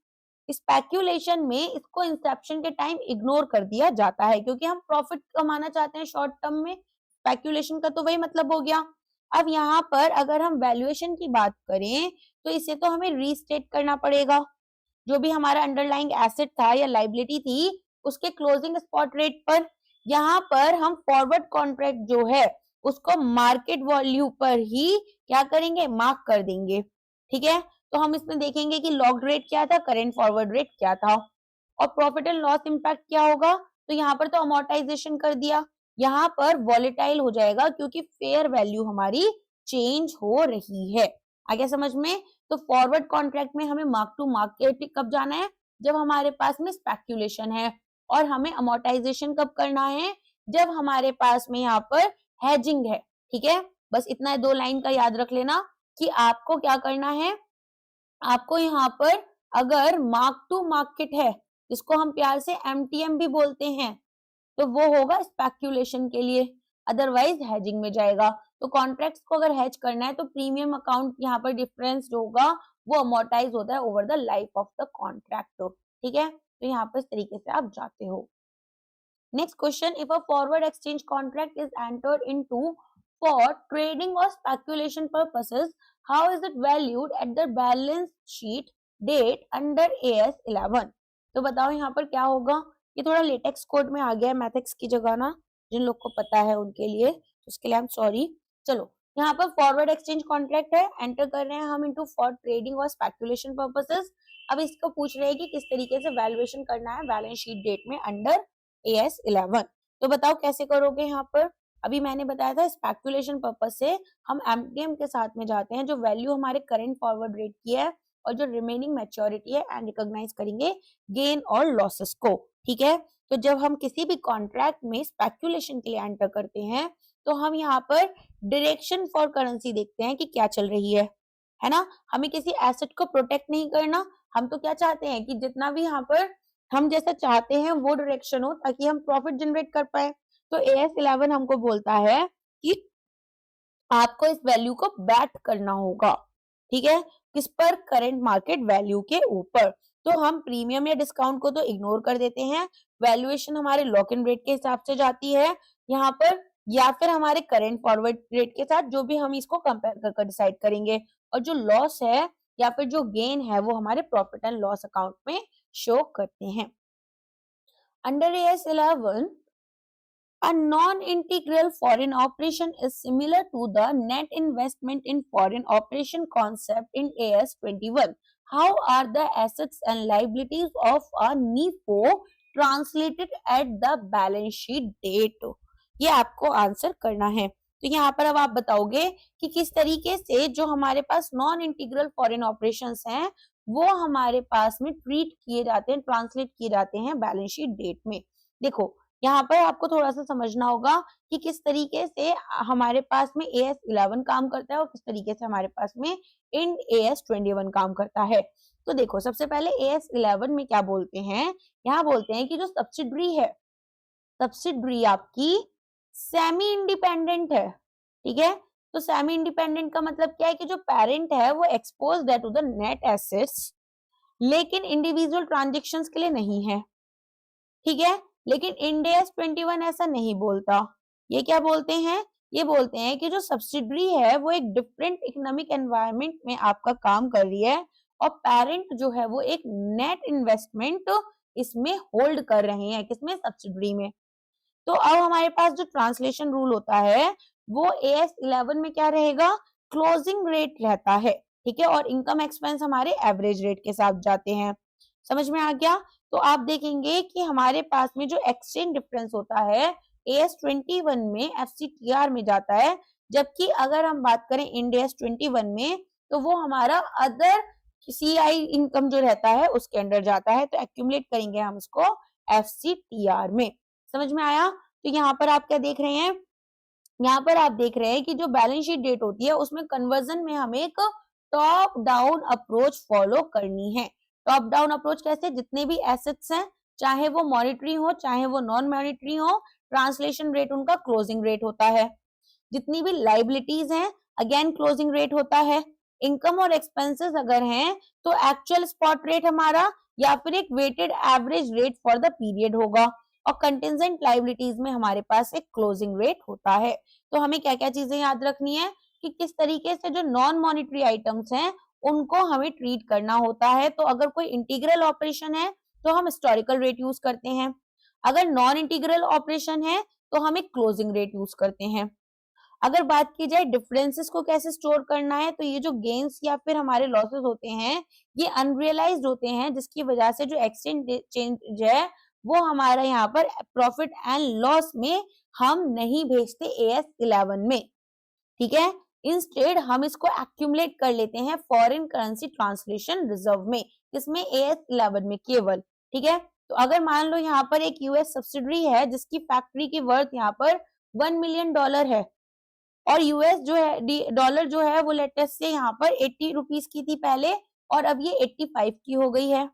स्पेक्यूलेशन में इसको इंसेप्शन के टाइम इग्नोर कर दिया जाता है क्योंकि हम प्रॉफिट कमाना चाहते हैं शॉर्ट टर्म में। स्पेक्यूलेशन का तो वही मतलब हो गया। अब यहाँ पर अगर हम वैल्यूएशन की बात करें तो इसे तो हमें रीस्टेट करना पड़ेगा, जो भी हमारा अंडरलाइंग एसेट था या लाइबिलिटी थी उसके क्लोजिंग स्पॉट रेट पर। यहाँ पर हम फॉरवर्ड कॉन्ट्रैक्ट जो है उसको मार्केट वैल्यू पर ही क्या करेंगे, मार्क कर देंगे। ठीक है, तो हम इसमें देखेंगे कि लॉक्ड रेट क्या था, करेंट फॉरवर्ड रेट क्या था, और प्रॉफिट एंड लॉस इंपैक्ट क्या होगा। तो यहाँ पर तो अमोर्टाइजेशन कर दिया, यहाँ पर वॉलेटाइल हो जाएगा क्योंकि फेयर वैल्यू हमारी चेंज हो रही है। आगे समझ में। तो फॉरवर्ड कॉन्ट्रैक्ट में हमें मार्क टू मार्केट कब जाना है, जब हमारे पास में स्पेक्यूलेशन है, और हमें अमोर्टाइजेशन कब करना है, जब हमारे पास में यहाँ पर हेजिंग है। ठीक है, बस इतना 2 लाइन का याद रख लेना कि आपको क्या करना है। आपको यहाँ पर अगर मार्क टू मार्केट है, इसको हम प्यार से एमटीएम भी बोलते हैं, तो वो होगा स्पेक्यूलेशन के लिए, अदरवाइज हेजिंग में जाएगा। तो कॉन्ट्रैक्ट्स को अगर हेज करना है तो प्रीमियम अकाउंट यहाँ पर डिफरेंस जो होगा वो अमोर्टाइज होता है over the life of the contract. ठीक है, तो यहाँ पर इस तरीके से आप जाते हो। Next question, if a forward exchange contract is entered into for trading or speculation purposes, how is it valued at the balance sheet date under AS 11? तो बताओ यहाँ पर क्या होगा। ये थोड़ा लेटेक्स कोड में आ गया है मैथ्स की जगह ना, जिन लोग को पता है उनके लिए, उसके लिए आई एम सॉरी। चलो, यहाँ पर फॉरवर्ड एक्सचेंज कॉन्ट्रैक्ट है, एंटर कर रहे हैं हम इनटू फॉर ट्रेडिंग और स्पेकुलेशन पर्पसेस। अब इसको पूछ रहे हैं कि किस तरीके से वैल्यूएशन करना है बैलेंस शीट डेट में अंडर AS 11। तो बताओ कैसे करोगे। यहाँ पर अभी मैंने बताया था स्पेकुलेशन पर्पस से हम एमटीएम के साथ में जाते हैं, जो वैल्यू हमारे करंट फॉरवर्ड रेट की है और जो रिमेनिंग मैच्योरिटी है, एंड रिकॉग्नाइज करेंगे गेन और लॉसेस को। ठीक है, तो जब हम किसी भी कॉन्ट्रैक्ट में स्पेकुलेशन के लिए एंटर करते हैं तो हम यहाँ पर डायरेक्शन फॉर करेंसी देखते हैं कि क्या चल रही है ना। हमें किसी एसेट को प्रोटेक्ट नहीं करना, हम तो क्या चाहते हैं कि जितना भी यहाँ पर हम जैसा चाहते हैं वो डायरेक्शन हो, ताकि हम प्रॉफिट जनरेट कर पाए। तो AS 11 हमको बोलता है कि आपको इस वैल्यू को बैट करना होगा। ठीक है, किस पर, करंट मार्केट वैल्यू के ऊपर। तो हम प्रीमियम या डिस्काउंट को तो इग्नोर कर देते हैं, वैल्यूएशन हमारे लॉक इन रेट के हिसाब से जाती है यहाँ पर, या फिर हमारे करंट फॉरवर्ड रेट के साथ, जो भी हम इसको कंपेयर कर डिसाइड करेंगे। और जो लॉस है या फिर जो गेन है वो हमारे प्रॉफिट एंड लॉस अकाउंट में शो करते हैं। Under AS 11, a non-integral foreign operation is similar to the net investment in foreign operation concept in AS 21. How are the assets and liabilities of a NIFO translated at the balance sheet date? ये आपको answer करना है। तो यहाँ पर अब आप बताओगे कि किस तरीके से जो हमारे पास नॉन इंटीग्रल फॉरेन ऑपरेशंस हैं वो हमारे पास में ट्रीट किए जाते हैं, ट्रांसलेट किए जाते हैं बैलेंस शीट डेट में। देखो, यहाँ पर आपको थोड़ा सा समझना होगा कि किस तरीके से हमारे पास में AS 11 काम करता है और किस तरीके से हमारे पास में इन AS 21 काम करता है। तो देखो, सबसे पहले AS 11 में क्या बोलते हैं, यहाँ बोलते हैं कि जो सब्सिडरी है, सब्सिडरी आपकी सेमी इंडिपेंडेंट है। ठीक है, तो सेमी इंडिपेंडेंट का मतलब क्या है कि जो पेरेंट है वो एक्सपोज्ड है टू द नेट एसेट्स, लेकिन इंडिविजुअल ट्रांजेक्शंस के लिए नहीं है। ठीक है, लेकिन इंड AS 21 ऐसा नहीं बोलता। ये क्या बोलते हैं, ये बोलते हैं कि जो सब्सिडरी है वो एक डिफरेंट इकोनॉमिक एनवायरनमेंट में आपका काम कर रही है और पेरेंट जो है वो एक नेट इन्वेस्टमेंट इसमें होल्ड कर रहे हैं, किसमें, सब्सिडरी में। तो अब हमारे पास जो ट्रांसलेशन रूल होता है वो AS 11 में क्या रहेगा, क्लोजिंग रेट रहता है। ठीक है, और इनकम एक्सपेंस हमारे एवरेज रेट के साथ जाते हैं। समझ में आ गया। तो आप देखेंगे कि हमारे पास में जो एक्सचेंज डिफरेंस होता है AS 21 में FCTR में जाता है, जबकि अगर हम बात करें इंड AS 21 में तो वो हमारा अदर CI इनकम जो रहता है उसके अंडर जाता है। तो एक्यूमुलेट करेंगे हम उसको FCTR में। समझ में आया। तो यहाँ पर आप क्या देख रहे हैं, यहाँ पर आप देख रहे हैं कि जो बैलेंस शीट डेट होती है उसमें कन्वर्जन में हमें एक टॉप डाउन अप्रोच फॉलो करनी है। टॉप डाउन अप्रोच कैसे, जितने भी एसेट्स हैं चाहे वो मॉनिटरी हो चाहे वो नॉन मॉनिटरी हो, ट्रांसलेशन रेट उनका क्लोजिंग रेट होता है। जितनी भी लाइबिलिटीज हैं अगेन क्लोजिंग रेट होता है। इनकम और एक्सपेंसेस अगर हैं तो एक्चुअल स्पॉट रेट हमारा या फिर एक weighted average rate for the period होगा। और कंटिजेंट लाइबिलिटीज में हमारे पास एक क्लोजिंग रेट होता है। तो हमें क्या क्या चीजें याद रखनी है कि किस तरीके से जो नॉन मॉनिटरी आइटम्स हैं उनको हमें ट्रीट करना होता है। तो अगर कोई इंटीग्रल ऑपरेशन है तो हम हिस्टोरिकल रेट यूज करते हैं, अगर नॉन इंटीग्रल ऑपरेशन है तो हम एक क्लोजिंग रेट यूज करते हैं। अगर बात की जाए डिफरेंसेस को कैसे स्टोर करना है, तो ये जो गेन्स या फिर हमारे लॉसेस होते हैं ये अनरियलाइज्ड होते हैं, जिसकी वजह से जो एक्सचेंज चेंज है वो हमारा यहाँ पर प्रॉफिट एंड लॉस में हम नहीं भेजते AS11 में, ठीक है। इंस्टेड हम इसको एक्यूमुलेट कर लेते हैं फॉरेन करेंसी ट्रांसलेशन रिजर्व में, इसमें AS11 में केवल, ठीक है। तो अगर मान लो यहाँ पर एक यूएस सब्सिडरी है जिसकी फैक्ट्री की वर्थ यहाँ पर $1 मिलियन है, और यूएस जो है डॉलर जो है वो लेटेस्ट से यहाँ पर 80 रुपीस की थी पहले, और अब ये 85 की हो गई है।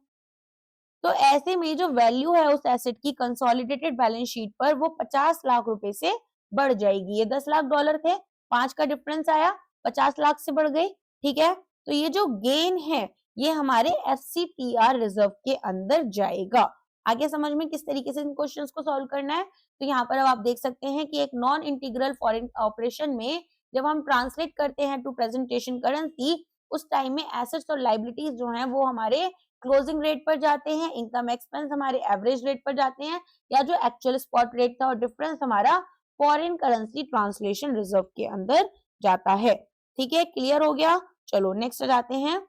तो ऐसे में जो वैल्यू है उस एसेट की कंसोलिडेटेड बैलेंस शीट पर वो 50 लाख रुपए से बढ़ जाएगी। ये 10 लाख डॉलर थे, 5 का डिफरेंस आया, 50 लाख से बढ़ गई, ठीक है। तो ये जो गेन है ये हमारे FCTR रिजर्व के अंदर जाएगा। आगे समझ में किस तरीके से इन क्वेश्चंस को सॉल्व करना है। तो यहाँ पर अब आप देख सकते हैं कि एक नॉन इंटीग्रल फॉरेन ऑपरेशन में जब हम ट्रांसलेट करते हैं टू प्रेजेंटेशन करेंसी, उस टाइम में एसेट्स और लाइबिलिटीज जो हैं वो हमारे क्लोजिंग रेट पर जाते हैं, इनकम एक्सपेंस हमारे एवरेज रेट पर जाते हैं, या जो एक्चुअल स्पॉट रेट था और डिफरेंस हमारा फॉरेन करेंसी ट्रांसलेशन रिजर्व के अंदर जाता है, ठीक है। क्लियर हो गया। चलो नेक्स्ट जाते हैं।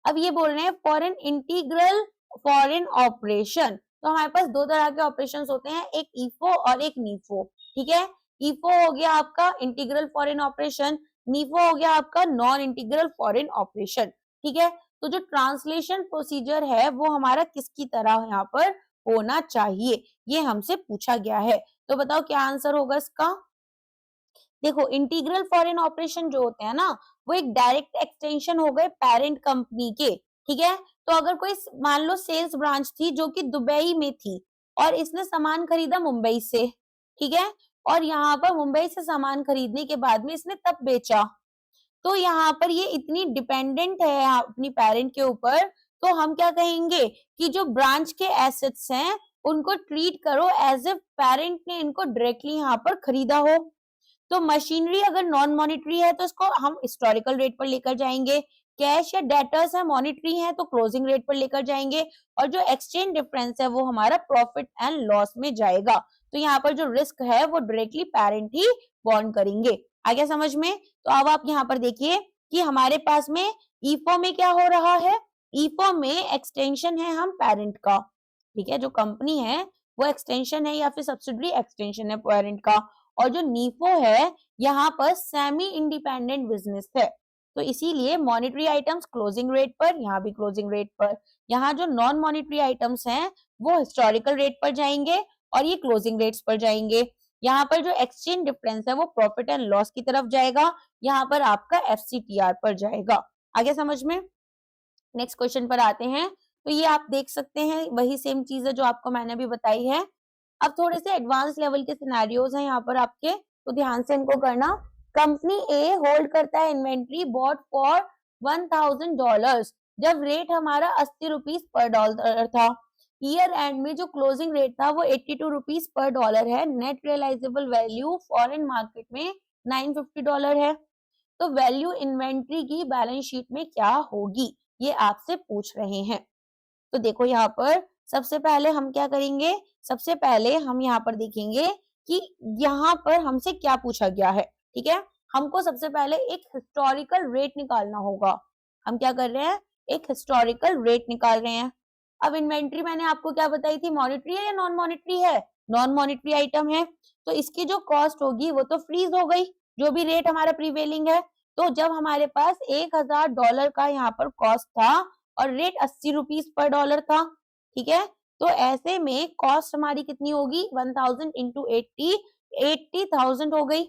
अब ये बोल रहे हैं फॉरेन इंटीग्रल फॉरेन ऑपरेशन। तो हमारे पास दो तरह के ऑपरेशंस होते हैं, एक ईफो और एक नीफो, ठीक है। ईफो हो गया आपका इंटीग्रल फॉरेन ऑपरेशन, नीफो हो गया आपका नॉन इंटीग्रल फॉरेन ऑपरेशन, ठीक है। तो जो ट्रांसलेशन प्रोसीजर है वो हमारा किसकी तरह यहाँ पर होना चाहिए, ये हमसे पूछा गया है। तो बताओ क्या आंसर होगा इसका। देखो इंटीग्रल फॉरेन ऑपरेशन जो होते हैं ना वो एक डायरेक्ट एक्सटेंशन हो गए पेरेंट कंपनी के, ठीक है। तो अगर कोई मान लो सेल्स ब्रांच थी जो कि दुबई में थी और इसने सामान खरीदा मुंबई से, ठीक है, और यहाँ पर मुंबई से सामान खरीदने के बाद में इसने तब बेचा, तो यहाँ पर ये इतनी डिपेंडेंट है अपनी पेरेंट के ऊपर, तो हम क्या कहेंगे कि जो ब्रांच के एसेट्स हैं उनको ट्रीट करो एज इफ पेरेंट ने इनको डायरेक्टली यहाँ पर खरीदा हो। तो मशीनरी अगर नॉन मॉनिटरी है तो इसको हम हिस्टोरिकल रेट पर लेकर जाएंगे, कैश या डेटर्स है मॉनिटरी है तो क्लोजिंग रेट पर लेकर जाएंगे, और जो एक्सचेंज डिफरेंस है वो हमारा प्रॉफिट एंड लॉस में जाएगा। तो यहाँ पर जो रिस्क है वो डायरेक्टली पेरेंट ही बॉर्न करेंगे। आगे समझ में। तो अब आप यहाँ पर देखिए कि हमारे पास में ईफो में क्या हो रहा है, ईफो में एक्सटेंशन है हम पेरेंट का, ठीक है, जो कंपनी है वो एक्सटेंशन है या फिर सब्सिडरी एक्सटेंशन है पेरेंट का, और जो नीफो है यहाँ पर सेमी इंडिपेंडेंट बिजनेस है। तो इसीलिए मॉनिटरी आइटम्स क्लोजिंग रेट पर, यहाँ भी क्लोजिंग रेट पर, यहाँ जो नॉन मॉनिटरी आइटम्स हैं वो हिस्टोरिकल रेट पर जाएंगे और ये क्लोजिंग रेट्स पर जाएंगे। यहाँ पर जो एक्सचेंज डिफरेंस है वो प्रॉफिट एंड लॉस की तरफ जाएगा, यहाँ पर आपका FCTR पर जाएगा। आगे समझ में। नेक्स्ट क्वेश्चन पर आते हैं। तो ये आप देख सकते हैं वही सेम चीज है जो आपको मैंने भी बताई है। अब थोड़े से एडवांस लेवल के सिनेरियोज हैं यहाँ पर आपके, तो ध्यान से इनको करना। कंपनी ए होल्ड करता है इन्वेंट्री बॉट फॉर $1000 जब रेट हमारा 80 रुपीज पर डॉलर था। ईयर एंड में जो क्लोजिंग रेट था वो 82 रुपीज पर डॉलर है। Net realisable value foreign market में $950 है। तो वैल्यू इन्वेंट्री की बैलेंस शीट में क्या होगी ये आपसे पूछ रहे हैं। तो देखो यहाँ पर सबसे पहले हम क्या करेंगे, सबसे पहले हम यहाँ पर देखेंगे कि यहाँ पर हमसे क्या पूछा गया है, ठीक है। हमको सबसे पहले एक हिस्टोरिकल रेट निकालना होगा। हम क्या कर रहे हैं, एक हिस्टोरिकल रेट निकाल रहे हैं। अब इन्वेंट्री मैंने आपको क्या बताई थी, मॉनिटरी है या नॉन मॉनिटरी है, नॉन मॉनिटरी आइटम है, तो इसकी जो कॉस्ट होगी वो तो फ्रीज हो गई, जो भी रेट हमारा प्रीवेलिंग है। तो जब हमारे पास $1000 का यहाँ पर कॉस्ट था और रेट 80 रुपीज पर डॉलर था, ठीक है, तो ऐसे में कॉस्ट हमारी कितनी होगी, 1000 इंटू 80, 80,000 हो गई।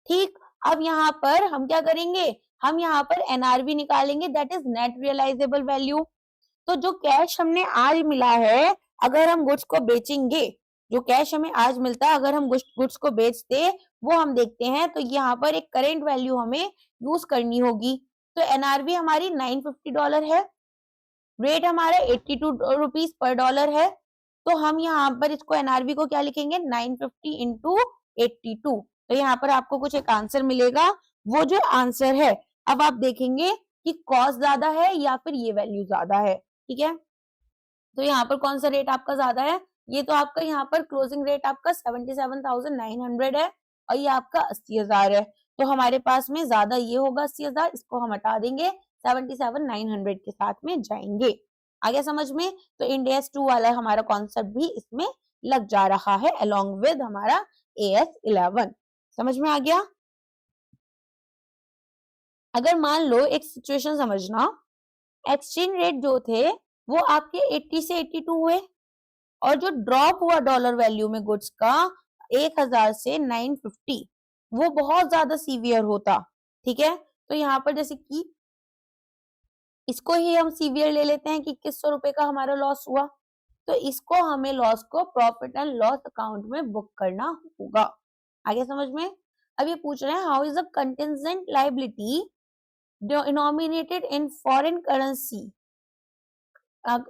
ठीक, अब यहाँ पर हम क्या करेंगे, हम यहाँ पर NRV निकालेंगे, that is net realisable value. तो जो कैश हमने आज मिला है, अगर हम गुड्स को बेचेंगे, जो कैश हमें आज मिलता है अगर हम गुड्स को बेचते वो हम देखते हैं, तो यहाँ पर एक करेंट वैल्यू हमें यूज करनी होगी। तो NRV हमारी $950 है, रेट हमारा 82 रुपीज पर डॉलर है। तो हम यहाँ पर इसको NRV को क्या लिखेंगे, 950 इंटू 82। तो यहाँ पर आपको कुछ एक आंसर मिलेगा, वो जो आंसर है अब आप देखेंगे कि कॉस्ट ज्यादा है या फिर ये वैल्यू ज्यादा है, ठीक है। तो यहाँ पर कौन सा रेट आपका ज्यादा है, ये तो आपका यहाँ पर क्लोजिंग रेट आपका 77,900 है और ये आपका 80,000 है। तो हमारे पास में ज्यादा ये होगा 80,000, इसको हम हटा देंगे, 77,900 के साथ में जाएंगे। आ गया समझ में? तो इंड एस 2 वाला हमारा कॉन्सेप्ट भी इसमें लग जा रहा है अलोंग विद हमारा AS11। समझ में आ गया? अगर मान लो एक सिचुएशन समझना, एक्सचेंज रेट जो थे वो आपके 80 से 82 हुए और जो ड्रॉप हुआ डॉलर वैल्यू में गुड्स का 1000 से 950, वो बहुत ज्यादा सीवियर होता। ठीक है, तो यहाँ पर जैसे कि इसको ही हम सीवियर ले लेते हैं कि 2100 रुपए का हमारा लॉस हुआ, तो इसको हमें लॉस को प्रॉफिट एंड लॉस अकाउंट में बुक करना होगा। आगे समझ में? अब ये पूछ रहे हैं how is a contingent liability denominated in foreign currency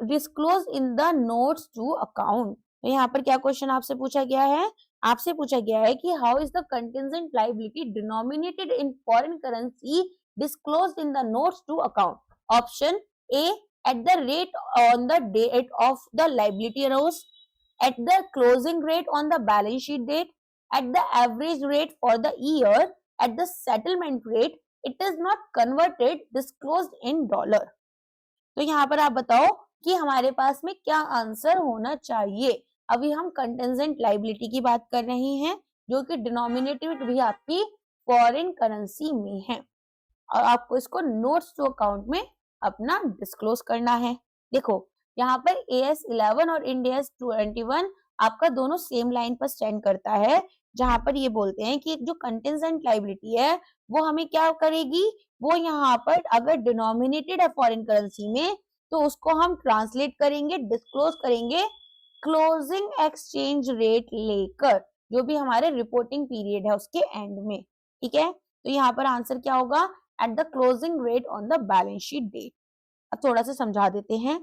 disclose in the notes to account. तो यहाँ पर क्या क्वेश्चन आपसे पूछा गया है? आपसे पूछा गया है कि how is the contingent liability denominated in foreign currency disclose in the notes to account. Option A, at the rate on the date of the liability arose, at the closing rate on the balance sheet date, at the average rate for the year, at the settlement rate, it is not converted disclosed in dollar। तो यहाँ पर आप बताओ कि हमारे पास में क्या आंसर होना चाहिए। अभी हम कंटिजेंट लायबिलिटी की बात कर रहे हैं जो कि डिनोमिनेटेड भी आपकी फॉरेन करेंसी में है और आपको इसको नोट्स टू अकाउंट में अपना डिस्क्लोज करना है। देखो यहाँ पर AS11 और इंड AS 21 आपका दोनों सेम लाइन पर स्टैंड करता है, जहां पर ये बोलते हैं कि जो कंटिजेंट लायबिलिटी है वो हमें क्या करेगी, वो यहाँ पर अगर डिनोमिनेटेड है फॉरेन करेंसी में तो उसको हम ट्रांसलेट करेंगे, डिस्क्लोज करेंगे क्लोजिंग एक्सचेंज रेट लेकर, जो भी हमारे रिपोर्टिंग पीरियड है उसके एंड में। ठीक है, तो यहाँ पर आंसर क्या होगा, at the closing rate on the balance sheet date. अब थोड़ा सा समझा देते हैं।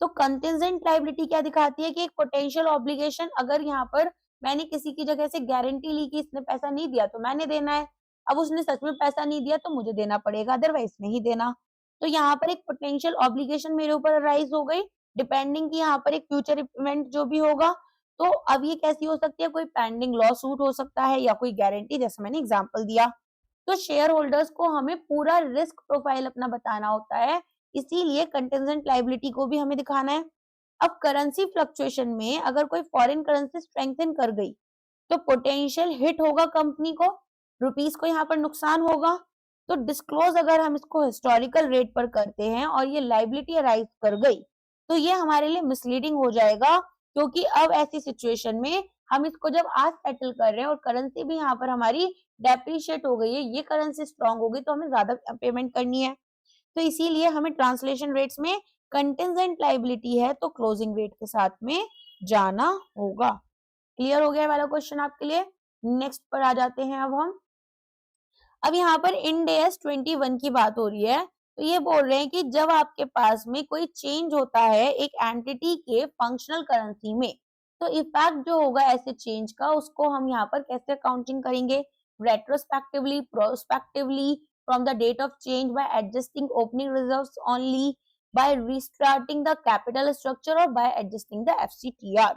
तो कंटिजेंट लायबिलिटी क्या दिखाती है कि एक पोटेंशियल ऑब्लिगेशन, अगर यहाँ पर मैंने किसी की जगह से गारंटी ली कि इसने पैसा नहीं दिया तो मैंने देना है, अब उसने सच में पैसा नहीं दिया तो मुझे देना पड़ेगा, अदरवाइज नहीं देना। तो यहाँ पर एक पोटेंशियल ऑब्लिगेशन मेरे ऊपर राइज हो गई, डिपेंडिंग की यहाँ पर एक फ्यूचर इवेंट जो भी होगा। तो अब ये कैसी हो सकती है, कोई पेंडिंग लॉ सूट हो सकता है या कोई गारंटी, जैसे मैंने एग्जाम्पल दिया। तो शेयर होल्डर्स को हमें पूरा रिस्क प्रोफाइल अपना बताना होता है, इसीलिए कंटिजेंट लायबिलिटी को भी हमें दिखाना है। अब करेंसी फ्लक्चुएशन में अगर कोई फॉरेन करेंसी स्ट्रेंथन कर गई तो पोटेंशियल हिट होगा कंपनी को, रुपीस को यहाँ पर नुकसान होगा। तो डिस्क्लोज अगर हम इसको हिस्टोरिकल रेट पर करते हैं और ये लायबिलिटी अराइज कर गई तो ये हमारे लिए मिसलीडिंग हो जाएगा, क्योंकि अब ऐसी सिचुएशन में हम इसको जब आज सेटल कर रहे हैं और करेंसी भी यहाँ पर हमारी डेप्रिशिएट हो गई है, ये करेंसी स्ट्रांग हो गई तो हमें ज्यादा पेमेंट करनी है, तो इसीलिए हमें ट्रांसलेशन रेट्स में कंटिजेंट लायबिलिटी है तो क्लोजिंग रेट के साथ में जाना होगा। क्लियर हो गया वाला क्वेश्चन आपके लिए? नेक्स्ट पर आ जाते हैं अब यहाँ पर इंड AS 21 की बात हो रही है। तो ये बोल रहे हैं कि जब आपके पास में कोई चेंज होता है एक एंटिटी के फंक्शनल करेंसी में, तो इफेक्ट जो होगा ऐसे चेंज का उसको हम यहाँ पर कैसे अकाउंटिंग करेंगे, retrospectively, prospectively, from the date of change, by adjusting opening reserves only, by restarting the capital structure or by adjusting the FCTR।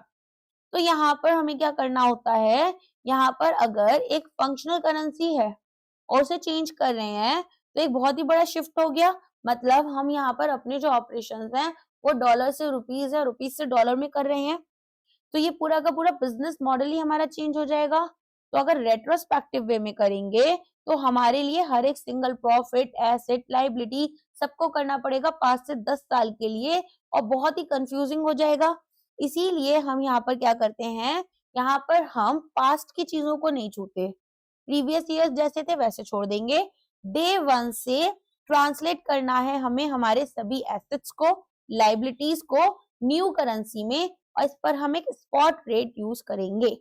तो यहाँ पर हमें क्या करना होता है, यहाँ पर अगर एक फंक्शनल करेंसी है और उसे चेंज कर रहे हैं तो एक बहुत ही बड़ा शिफ्ट हो गया, मतलब हम यहाँ पर अपने जो ऑपरेशंस हैं वो डॉलर से रुपीज है, रुपीज से डॉलर में कर रहे हैं, तो ये पूरा का पूरा बिजनेस मॉडल ही हमारा चेंज हो जाएगा। तो अगर रेट्रोस्पेक्टिव वे में करेंगे तो हमारे लिए हर एक सिंगल प्रॉफिट, एसेट, लायबिलिटी सबको करना पड़ेगा 5 से 10 साल के लिए और बहुत ही कंफ्यूजिंग हो जाएगा। इसीलिए हम यहाँ पर क्या करते हैं, यहाँ पर हम पास्ट की चीजों को नहीं छूते, प्रीवियस ईयर्स जैसे थे वैसे छोड़ देंगे। डे 1 से ट्रांसलेट करना है हमें हमारे सभी एसेट्स को, लायबिलिटीज को न्यू करेंसी में, और इस पर हम एक स्पॉट रेट यूज करेंगे।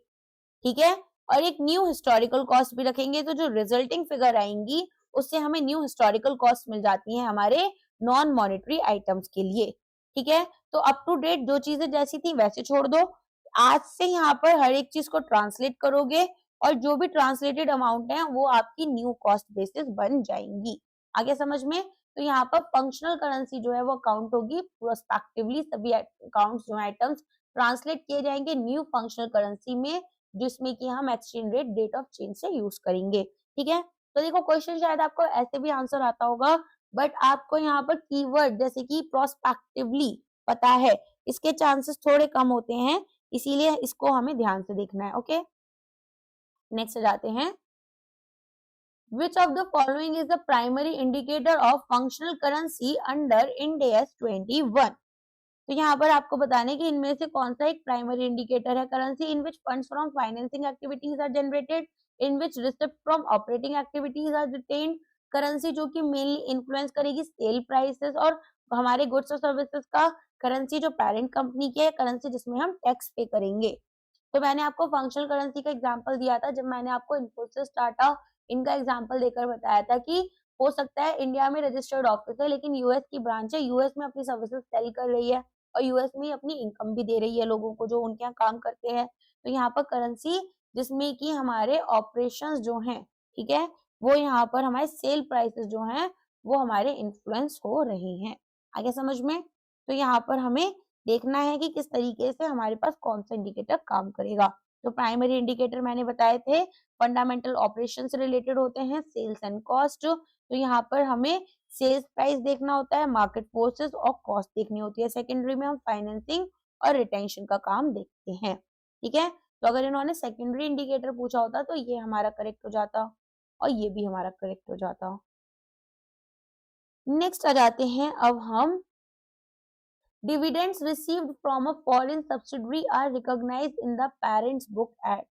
ठीक है, और एक न्यू हिस्टोरिकल कॉस्ट भी रखेंगे, तो जो रिजल्टिंग फिगर आएंगी उससे हमें न्यू हिस्टोरिकल कॉस्ट मिल जाती है हमारे नॉन मॉनेटरी आइटम्स के लिए। ठीक है, तो अप टू डेट जो चीजें जैसी थी वैसे छोड़ दो, आज से यहाँ पर हर एक चीज को ट्रांसलेट करोगे और जो भी ट्रांसलेटेड अमाउंट है वो आपकी न्यू कॉस्ट बेसिस बन जाएंगी। आगे समझ में? तो यहाँ पर फंक्शनल करेंसी जो है वो अकाउंट होगी प्रोस्पेक्टिवली, सभी अकाउंट्स जो आइटम्स ट्रांसलेट किए जाएंगे न्यू फंक्शनल करेंसी में, जिसमें कि हम exchange rate date of change से यूज करेंगे। ठीक है, तो देखो क्वेश्चन शायद आपको ऐसे भी आंसर आता होगा, बट आपको यहाँ पर कीवर्ड जैसे कि प्रोस्पेक्टिवली पता है, इसके चांसेस थोड़े कम होते हैं, इसीलिए इसको हमें ध्यान से देखना है। ओके, नेक्स्ट जाते हैं। Which of the following is the primary indicator of functional currency under Ind AS 21? तो यहाँ पर आपको बताने कि इनमें से कौन सा एक प्राइमरी इंडिकेटर है। Currency in which funds from financing activities are generated, in which receipt from operating activities are retained. Currency जो कि मेनली इन्फ्लुएंस करेगी सेल प्राइसेस और हमारे गुड्स और सर्विसेज का। करेंसी जो पेरेंट कंपनी की है, करेंसी जिसमें हम टैक्स पे करेंगे। तो मैंने आपको फंक्शनल करेंसी का एग्जांपल दिया था जब मैंने आपको इन्फोसिस, टाटा इनका एग्जांपल देकर बताया था कि हो सकता है इंडिया में रजिस्टर्ड ऑफिस है लेकिन यूएस की ब्रांच है, यूएस में अपनी सर्विसेज सेल कर रही है और यूएस में अपनी इनकम भी दे रही है लोगों को जो उनके यहाँ काम करते हैं। तो यहाँ पर करेंसी जिसमें कि हमारे ऑपरेशंस जो हैं, ठीक है, वो यहाँ पर हमारे सेल प्राइसेस जो हैं वो हमारे इन्फ्लुएंस हो रहे हैं। आगे समझ में? तो यहाँ पर हमें देखना है कि किस तरीके से हमारे पास कौन सा इंडिकेटर काम करेगा। तो प्राइमरी इंडिकेटर मैंने बताए थे फंडामेंटल ऑपरेशन से रिलेटेड होते हैं, सेल्स एंड कॉस्ट। तो यहाँ पर हमें सेल्स प्राइस देखना होता है, मार्केट फोर्सेस और कॉस्ट देखनी होती है। सेकेंडरी में हम फाइनेंसिंग और रिटेंशन का काम देखते हैं। ठीक है, तो अगर इन्होंने सेकेंडरी इंडिकेटर पूछा होता तो ये हमारा करेक्ट हो जाता और ये भी हमारा करेक्ट हो जाता। नेक्स्ट आ जाते हैं अब हम, dividends received from a foreign subsidiary are recognised in the parent's book at.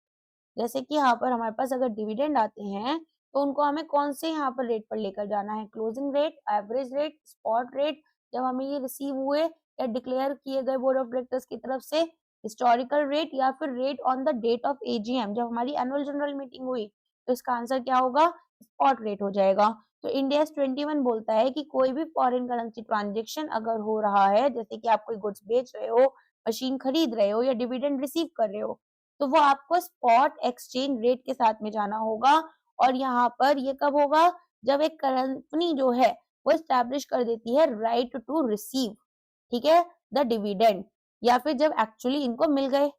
जैसे कि यहाँ पर हमारे पास अगर डिविडेंड आते हैं तो उनको हमें कौन से यहाँ पर रेट पर लेकर जाना है, closing rate, average rate, spot rate, जब हमें ये रिसीव हुए या डिक्लेयर किए गए बोर्ड ऑफ डायरेक्टर्स की तरफ से, हिस्टोरिकल रेट, या फिर rate on the date of AGM जब हमारी एनुअल जनरल मीटिंग हुई। तो इसका आंसर क्या होगा, स्पॉट रेट हो जाएगा। तो इंडिया 21 बोलता है कि कोई भी फॉरेन करेंसी ट्रांजेक्शन अगर हो रहा है, जैसे कि आप कोई गुड्स बेच रहे हो, मशीन खरीद रहे हो या डिविडेंड रिसीव कर रहे हो, तो वो आपको स्पॉट एक्सचेंज रेट के साथ में जाना होगा। और यहाँ पर ये कब होगा, जब एक कंपनी जो है वो एस्टैब्लिश कर देती है राइट टू रिसीव, ठीक है, द डिविडेंड, या फिर जब एक्चुअली इनको मिल गए।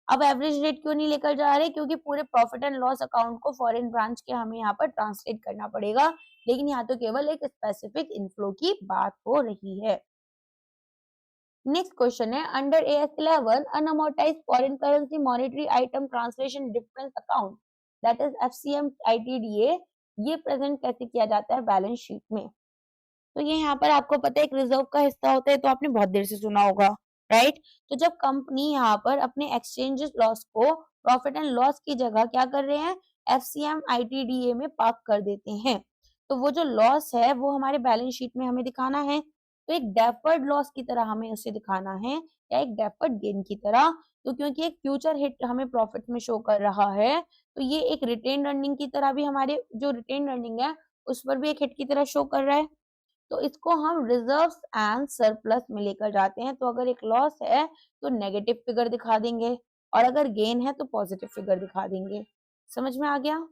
अब एवरेज रेट क्यों नहीं लेकर जा रहे, क्योंकि पूरे प्रॉफिट एंड लॉस अकाउंट को फॉरेन ब्रांच के हमें यहाँ पर ट्रांसलेट करना पड़ेगा, लेकिन यहाँ तो केवल एक स्पेसिफिक इनफ्लो की बात हो रही है। नेक्स्ट क्वेश्चन है, under AS11 unamortised foreign currency monetary item translation difference account that is FCM ITDA, ये प्रेजेंट कैसे किया जाता है बैलेंस शीट में। तो ये यहाँ पर आपको पता है एक रिजर्व का हिस्सा होता है, तो आपने बहुत देर से सुना होगा, राइट। तो जब कंपनी यहाँ पर अपने एक्सचेंज लॉस को प्रॉफिट एंड लॉस की जगह क्या कर रहे हैं, FCM ITDA में पार्क कर देते हैं, तो वो जो लॉस है वो हमारे बैलेंस शीट में हमें दिखाना है। तो एक डेफर्ड लॉस की तरह हमें उसे दिखाना है या एक डेफर्ड गेन की तरह। तो क्योंकि एक फ्यूचर हिट हमें प्रॉफिट में शो कर रहा है, तो ये एक रिटेन अर्निंग की तरह भी, हमारे जो रिटेन अर्निंग है उस पर भी एक हिट की तरह शो कर रहा है। तो इसको हम रिजर्व्स एंड सरप्लस में लेकर जाते हैं। तो अगर एक लॉस है तो नेगेटिव फिगर दिखा देंगे और अगर गेन है तो पॉजिटिव फिगर दिखा देंगे। समझ में आ गया?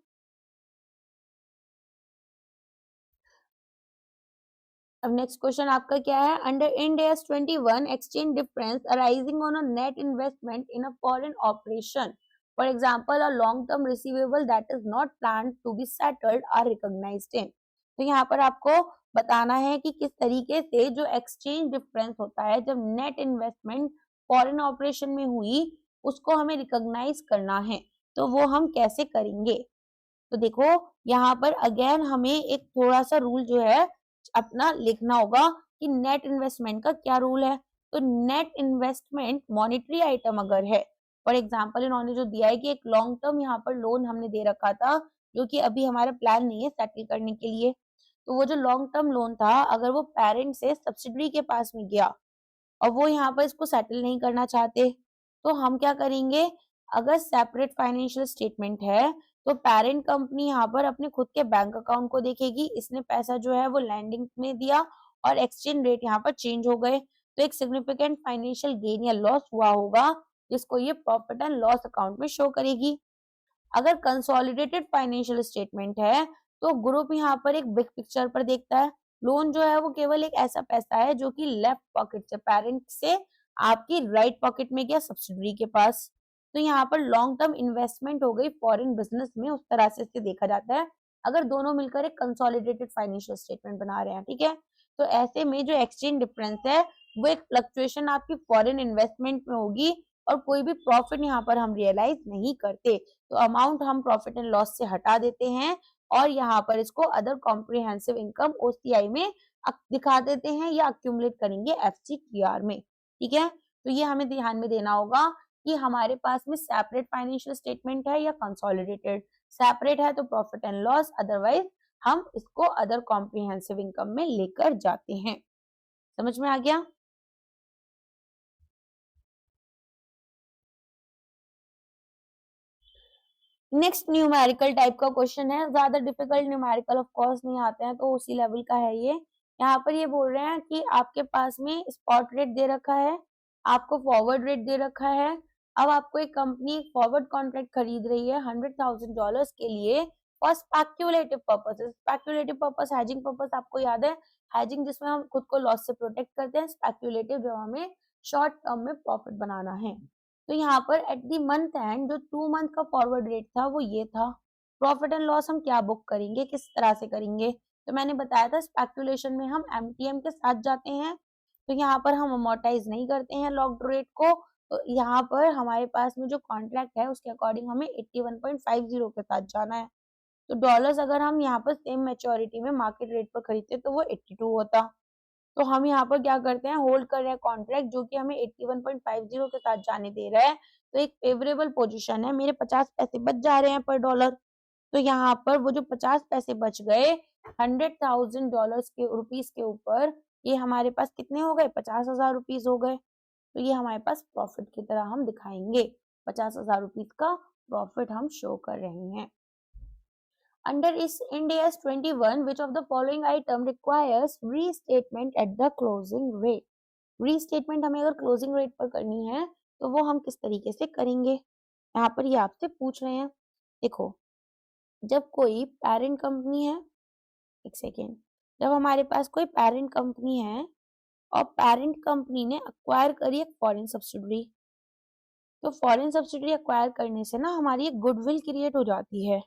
अब नेक्स्ट क्वेश्चन आपका क्या है, under Ind AS 21 exchange difference arising on a net investment in a foreign operation, for example a long term receivable that is not planned to be settled or recognised in. तो यहाँ पर आपको बताना है कि किस तरीके से जो एक्सचेंज डिफरेंस होता है जब नेट इन्वेस्टमेंट फॉरेन ऑपरेशन में हुई उसको हमें रिकॉग्नाइज करना है, तो वो हम कैसे करेंगे। तो देखो यहाँ पर अगेन हमें एक थोड़ा सा रूल जो है अपना लिखना होगा कि नेट इन्वेस्टमेंट का क्या रूल है। तो नेट इन्वेस्टमेंट मॉनेटरी आइटम अगर है, फॉर एग्जांपल इन्होंने जो दिया है कि एक लॉन्ग टर्म यहाँ पर लोन हमने दे रखा था जो कि अभी हमारा प्लान नहीं है सेटल करने के लिए, तो वो जो लॉन्ग टर्म लोन था अगर वो पेरेंट से सब्सिडरी के पास में गया और वो यहाँ पर इसको सेटल नहीं करना चाहते, तो हम क्या करेंगे, अगर सेपरेट फाइनेंशियल स्टेटमेंट है तो पेरेंट कंपनी यहाँ पर अपने खुद के बैंक अकाउंट को देखेगी, इसने पैसा जो है वो लैंडिंग में दिया और एक्सचेंज रेट यहाँ पर चेंज हो गए, तो एक सिग्निफिकेंट फाइनेंशियल गेन या लॉस हुआ होगा जिसको ये प्रॉफिट एंड लॉस अकाउंट में शो करेगी। अगर कंसोलिडेटेड फाइनेंशियल स्टेटमेंट है तो ग्रुप यहाँ पर एक बिग पिक्चर पर देखता है, लोन जो है वो केवल एक ऐसा पैसा है जो कि लेफ्ट पॉकेट से पेरेंट से आपकी राइट पॉकेट में गया सब्सिडरी के पास। तो यहाँ पर लॉन्ग टर्म इन्वेस्टमेंट हो गई फॉरेन बिजनेस में, उस तरह से इसे देखा जाता है अगर दोनों मिलकर एक कंसोलिडेटेड फाइनेंशियल स्टेटमेंट बना रहे हैं, ठीक है। तो ऐसे में जो एक्सचेंज डिफरेंस है वो एक फ्लक्चुएशन आपकी फॉरेन इन्वेस्टमेंट में होगी और कोई भी प्रॉफिट यहाँ पर हम रियलाइज नहीं करते, तो अमाउंट हम प्रॉफिट एंड लॉस से हटा देते हैं और यहाँ पर इसको अदर कॉम्प्रिहेंसिव इनकम ओसीआई में दिखा देते हैं या अक्यूमुलेट करेंगे एफसीटीआर में, ठीक है। तो ये हमें ध्यान में देना होगा कि हमारे पास में सेपरेट फाइनेंशियल स्टेटमेंट है या कंसोलिडेटेड। सेपरेट है तो प्रॉफिट एंड लॉस, अदरवाइज हम इसको अदर कॉम्प्रिहेंसिव इनकम में लेकर जाते हैं। समझ में आ गया? नेक्स्ट न्यूमेरिकल टाइप का क्वेश्चन है, ज्यादा डिफिकल्ट न्यूमेरिकल ऑफ कोर्स नहीं आते हैं, तो उसी लेवल का है ये। यहाँ पर ये बोल रहे हैं कि आपके पास में स्पॉट रेट दे रखा है, आपको फॉरवर्ड रेट दे रखा है। अब आपको एक कंपनी फॉरवर्ड कॉन्ट्रैक्ट खरीद रही है $100,000 के लिए for speculative purpose. Speculative purpose, hedging purpose आपको याद है, हैजिंग जिसमें हम खुद को लॉस से प्रोटेक्ट करते हैं, स्पेक्युलेटिव जब हमें शॉर्ट टर्म में प्रॉफिट बनाना है। तो यहाँ पर एट दी मंथ एंड जो 2 मंथ का फॉरवर्ड रेट था वो ये था। प्रॉफिट एंड लॉस हम क्या बुक करेंगे, किस तरह से करेंगे? तो मैंने बताया था स्पेक्युलेशन में हम एमटीएम के साथ जाते हैं, तो यहाँ पर हम अमोर्टाइज नहीं करते हैं लॉक्ड रेट को। तो यहाँ पर हमारे पास में जो कॉन्ट्रैक्ट है उसके अकॉर्डिंग हमें 81.50 के साथ जाना है। तो डॉलर्स अगर हम यहाँ पर सेम मैच्योरिटी में मार्केट रेट पर खरीदते तो वो 82 होता। तो हम यहाँ पर क्या करते हैं, होल्ड कर रहे हैं कॉन्ट्रैक्ट जो कि हमें 81.50 के साथ जाने दे रहा है। तो एक फेवरेबल पोजीशन है, मेरे 50 पैसे बच जा रहे हैं पर डॉलर। तो यहाँ पर वो जो 50 पैसे बच गए $100,000 के रुपीस के ऊपर, ये हमारे पास कितने हो गए, 50,000 रुपीस हो गए। तो ये हमारे पास प्रॉफिट की तरह हम दिखाएंगे, 50,000 रुपीस का प्रॉफिट हम शो कर रहे हैं। Under Ind AS 21, which of the following item requires restatement at the closing rate? Restatement हमें अगर क्लोजिंग रेट पर करनी है तो वो हम किस तरीके से करेंगे, यहाँ पर ये आपसे पूछ रहे हैं। देखो, जब कोई पेरेंट कंपनी है, एक सेकेंड, जब हमारे पास कोई पेरेंट कंपनी है और पेरेंट कंपनी ने अक्वायर करी एक फॉरेन सब्सिडरी, तो फॉरेन सब्सिडरी अक्वायर करने से ना हमारी एक गुडविल क्रिएट हो जाती है।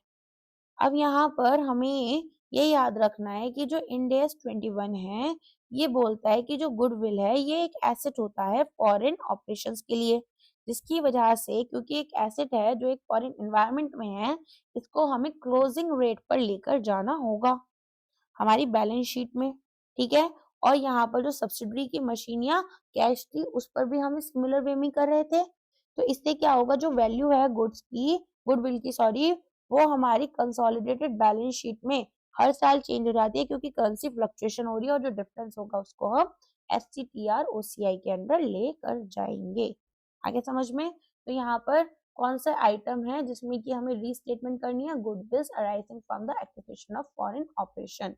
अब यहाँ पर हमें ये याद रखना है कि जो इंड AS 21 है ये बोलता है कि जो गुडविल है ये एक एसेट होता है फॉरेन ऑपरेशंस के लिए, जिसकी वजह से क्योंकि एक एसेट है जो एक फॉरेन एनवायरनमेंट में है, इसको हमें क्लोजिंग रेट पर लेकर जाना होगा हमारी बैलेंस शीट में, ठीक है। और यहाँ पर जो सब्सिडरी की मशीन या कैश थी उस पर भी हम सिमिलर वे में कर रहे थे। तो इससे क्या होगा, जो वैल्यू है गुड्स की, गुडविल की सॉरी, वो हमारी कंसोलिडेटेड बैलेंस शीट में हर साल चेंज हो जाती है क्योंकि करेंसी फ्लक्चुएशन हो रही है और जो डिफरेंस होगा उसको हम एफसीटीआर ओसीआई के अंदर लेकर जाएंगे। आगे समझ में? तो यहाँ पर कौन सा आइटम है जिसमें कि हमें रीस्टेटमेंट करनी है, गुडविल्स arising from the acquisition of foreign operation.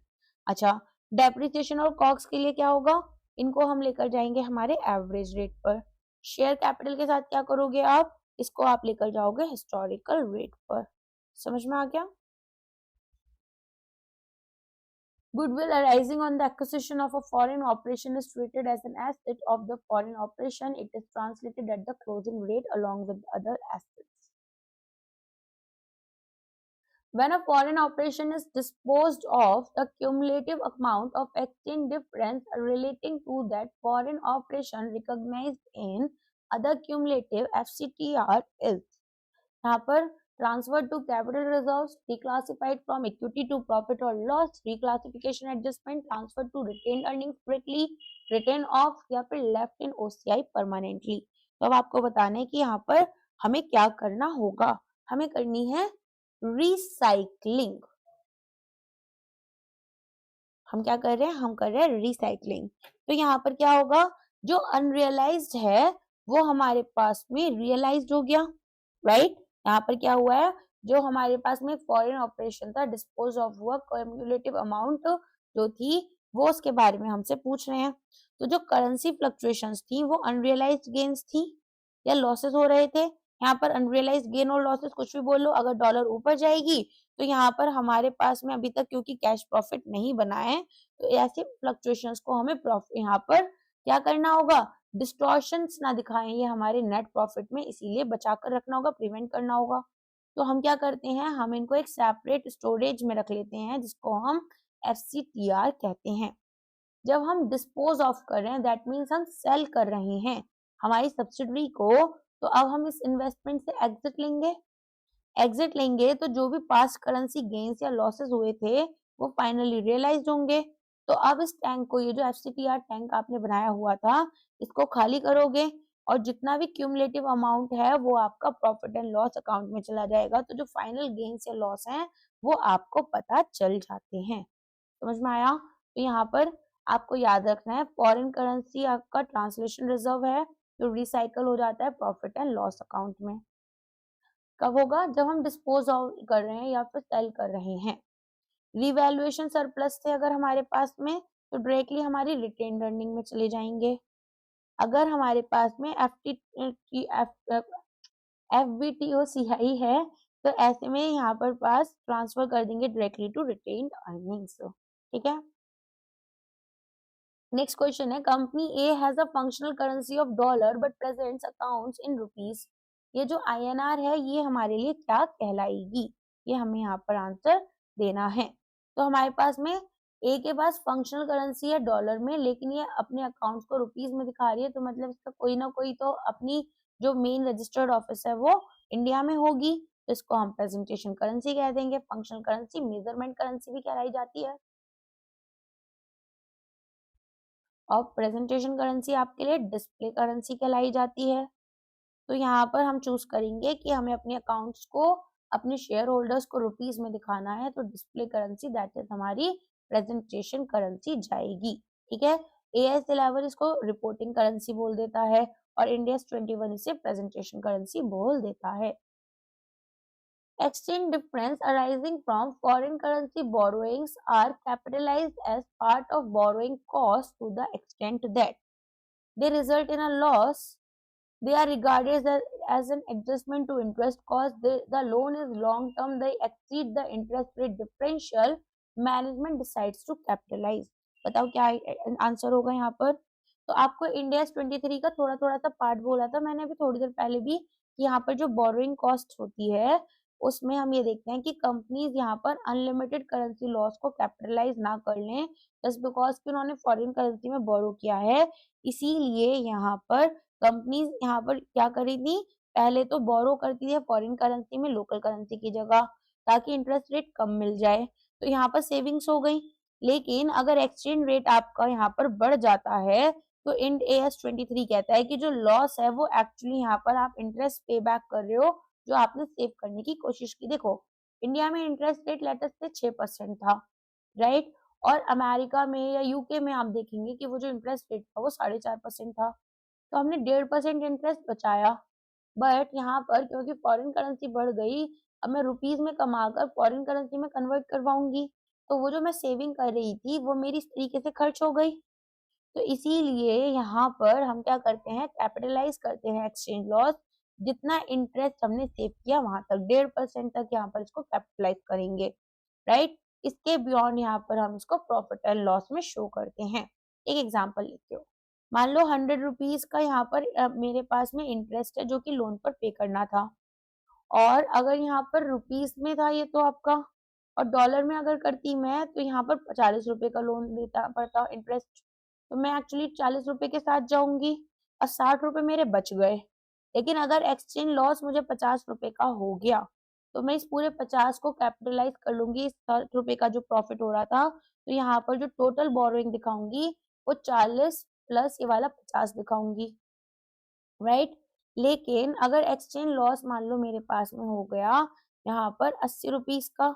अच्छा, डेप्रिसिएशन और कॉस्ट के लिए क्या होगा, इनको हम लेकर जाएंगे हमारे एवरेज रेट पर। शेयर कैपिटल के साथ क्या करोगे आप, इसको आप लेकर जाओगे हिस्टोरिकल रेट पर। समझ में आ गया? Goodwill arising on the acquisition of a foreign operation is treated as an asset of the foreign operation. It is translated at the closing rate along with other assets. When a foreign operation is disposed of, the cumulative amount of exchange difference relating to that foreign operation recognized in other cumulative FCTR is यहाँ पर transferred to capital reserves, reclassified from equity to profit or loss, reclassification adjustment, transferred to retained earnings directly, written off या फिर left in OCI permanently। तो अब आपको बताना है कि यहाँ पर हमें क्या करना होगा, हमें करनी है रिसाइकलिंग। हम क्या कर रहे हैं, हम कर रहे हैं रिसाइकलिंग। तो यहाँ पर क्या होगा, जो अनरियलाइज्ड है वो हमारे पास में रियलाइज्ड हो गया, राइट। यहाँ पर क्या हुआ है, जो हमारे पास में फॉरेन ऑपरेशन था, डिस्पोज ऑफ हुआ, क्यूमुलेटिव अमाउंट जो थी वो उसके बारे में हमसे पूछ रहे हैं। तो जो करेंसी फ्लक्चुएशंस थी वो अनरियलाइज्ड गेन्स थी या लॉसेस हो रहे थे। यहाँ पर अनरियलाइज्ड गेन और लॉसेस कुछ भी बोल लो, अगर डॉलर ऊपर जाएगी तो यहाँ पर हमारे पास में अभी तक क्योंकि कैश प्रॉफिट नहीं बना है, तो ऐसे फ्लक्चुएशंस को हमें प्रॉफिट यहाँ पर क्या करना होगा, डिस्टॉर्शंस ना दिखाएं ये हमारे नेट प्रॉफिट में, इसीलिए बचा कर रखना होगा, प्रिवेंट करना होगा। तो हम क्या करते हैं, हम इनको एक सेपरेट स्टोरेज में रख लेते हैं जिसको हम FCTR कहते हैं। जब हम डिस्पोज ऑफ कर रहे हैं दैट मीन्स हम सेल कर रहे हैं हमारी सब्सिडरी को, तो अब हम इस इन्वेस्टमेंट से एग्जिट लेंगे तो जो भी पास्ट करेंसी गेन्स या लॉसेस हुए थे वो फाइनली रियलाइज होंगे। तो अब इस टैंक को, ये जो FCTR टैंक आपने बनाया हुआ था, इसको खाली करोगे और जितना भी क्यूमुलेटिव अमाउंट है वो आपका प्रॉफिट एंड लॉस अकाउंट में चला जाएगा। तो जो फाइनल गेन्स या लॉस हैं वो आपको पता चल जाते हैं। समझ में आया? तो यहाँ पर आपको याद रखना है फॉरेन करेंसी आपका ट्रांसलेशन रिजर्व है जो रिसाइकल हो जाता है प्रॉफिट एंड लॉस अकाउंट में। कब होगा? जब हम डिस्पोज आउट कर रहे हैं या फिर सेल कर रहे हैं। रिवैल्यूएशन सरप्लस थे अगर हमारे पास में, तो डायरेक्टली हमारी रिटेन्ड अर्निंग में चले जाएंगे। अगर हमारे पास में FVTOCI है तो ऐसे में यहाँ पर पास ट्रांसफर कर देंगे डायरेक्टली टू रिटेन्ड अर्निंग्स। ठीक है। नेक्स्ट क्वेश्चन है, company A has a functional currency of dollar but presents accounts in rupees. ये जो INR है ये हमारे लिए क्या कहलाएगी, ये हमें यहाँ पर आंसर देना है। तो हमारे पास में ए के पास फंक्शनल करेंसी है डॉलर में, लेकिन ये अपने अकाउंट्स को रुपीज में दिखा रही है, तो मतलब इसका कोई ना कोई तो अपनी जो मेन रजिस्टर्ड ऑफिस है वो इंडिया में होगी, तो इसको हम प्रेजेंटेशन करेंसी कह देंगे। फंक्शनल करेंसी मेजरमेंट करेंसी भी कहलाई जाती है और प्रेजेंटेशन करेंसी आपके लिए डिस्प्ले करेंसी कहलाई जाती है। तो यहाँ पर हम चूज करेंगे कि हमें अपने अकाउंट्स को, अपने शेयर होल्डर्स को रुपीज में दिखाना है, तो डिस्प्ले करेंसी दैट इज हमारी प्रेजेंटेशन करेंसी जाएगी। ठीक है। AS11 इसको रिपोर्टिंग करेंसी बोल देता है और इंडियस 21 इसे प्रेजेंटेशन करेंसी बोल देता है। Exchange difference arising from foreign currency borrowings are capitalized as part of borrowing cost to the extent that they result in a loss. They are regarded as an adjustment to interest cost. The loan is long term, they exceed the interest rate differential. Management decides to capitalize. बताओ क्या answer होगा यहाँ पर? तो आपको India 23 का थोड़ा थोड़ा सा पार्ट बोला था मैंने अभी थोड़ी देर पहले भी कि यहाँ पर जो बोरोइंग कॉस्ट होती है उसमें हम ये देखते हैं कि कंपनीज यहाँ पर अनलिमिटेड करेंसी लॉस को कैपिटलाइज ना कर लें जस्ट बिकॉज कि उन्होंने फॉरेन करेंसी में बोरो किया है। इसीलिए यहाँ पर कंपनीज यहाँ पर क्या करी थी, पहले तो बोरो करती है फॉरेन करेंसी में लोकल करेंसी की जगह ताकि इंटरेस्ट रेट कम मिल जाए, तो यहाँ पर सेविंग्स हो गई। लेकिन अगर एक्सचेंज रेट आपका यहाँ पर बढ़ जाता है तो इंड AS23 कहता है कि जो लॉस है वो एक्चुअली यहाँ पर आप इंटरेस्ट पे बैक कर रहे हो जो आपने सेव करने की कोशिश की। देखो इंडिया में इंटरेस्ट रेट लेटेस्ट से 6% था, राइट, और अमेरिका में या यूके में आप देखेंगे कि वो जो इंटरेस्ट रेट था वो 4.5% था, तो हमने 1.5% इंटरेस्ट बचाया। बट यहाँ पर क्योंकि फॉरेन करेंसी बढ़ गई, अब मैं रुपीज में कमाकर फॉरेन करेंसी में कन्वर्ट करवाऊंगी, तो वो जो मैं सेविंग कर रही थी वो मेरी इस तरीके से खर्च हो गई। तो इसीलिए यहाँ पर हम क्या करते हैं, कैपिटलाइज करते हैं एक्सचेंज लॉस। जितना इंटरेस्ट हमने सेव किया वहां तक 1.5% तक यहाँ पर इसको कैपिटलाइज करेंगे, राइट। इसके बियॉन्ड यहाँ पर हम इसको प्रॉफिट एंड लॉस में शो करते हैं। एक एग्जांपल लेते हो, मान लो 100 रुपीज का यहाँ पर मेरे पास में इंटरेस्ट है जो कि लोन पर पे करना था, और अगर यहाँ पर रुपीज में था ये तो आपका, और डॉलर में अगर करती मैं तो यहाँ पर 40 रुपए का लोन देता पड़ता इंटरेस्ट, तो मैं एक्चुअली 40 रुपए के साथ जाऊंगी और 60 रुपए मेरे बच गए। लेकिन अगर एक्सचेंज लॉस मुझे 50 रुपए का हो गया तो मैं इस पूरे 50 को कैपिटलाइज कर लूंगी, इस 60 रुपए का जो प्रॉफिट हो रहा था, तो यहाँ पर जो टोटल बोरोइंग दिखाऊंगी वो 40 प्लस ये वाला 50 दिखाऊंगी, राइट। लेकिन अगर एक्सचेंज लॉस मान लो मेरे पास में हो गया यहाँ पर 80 रुपीज का,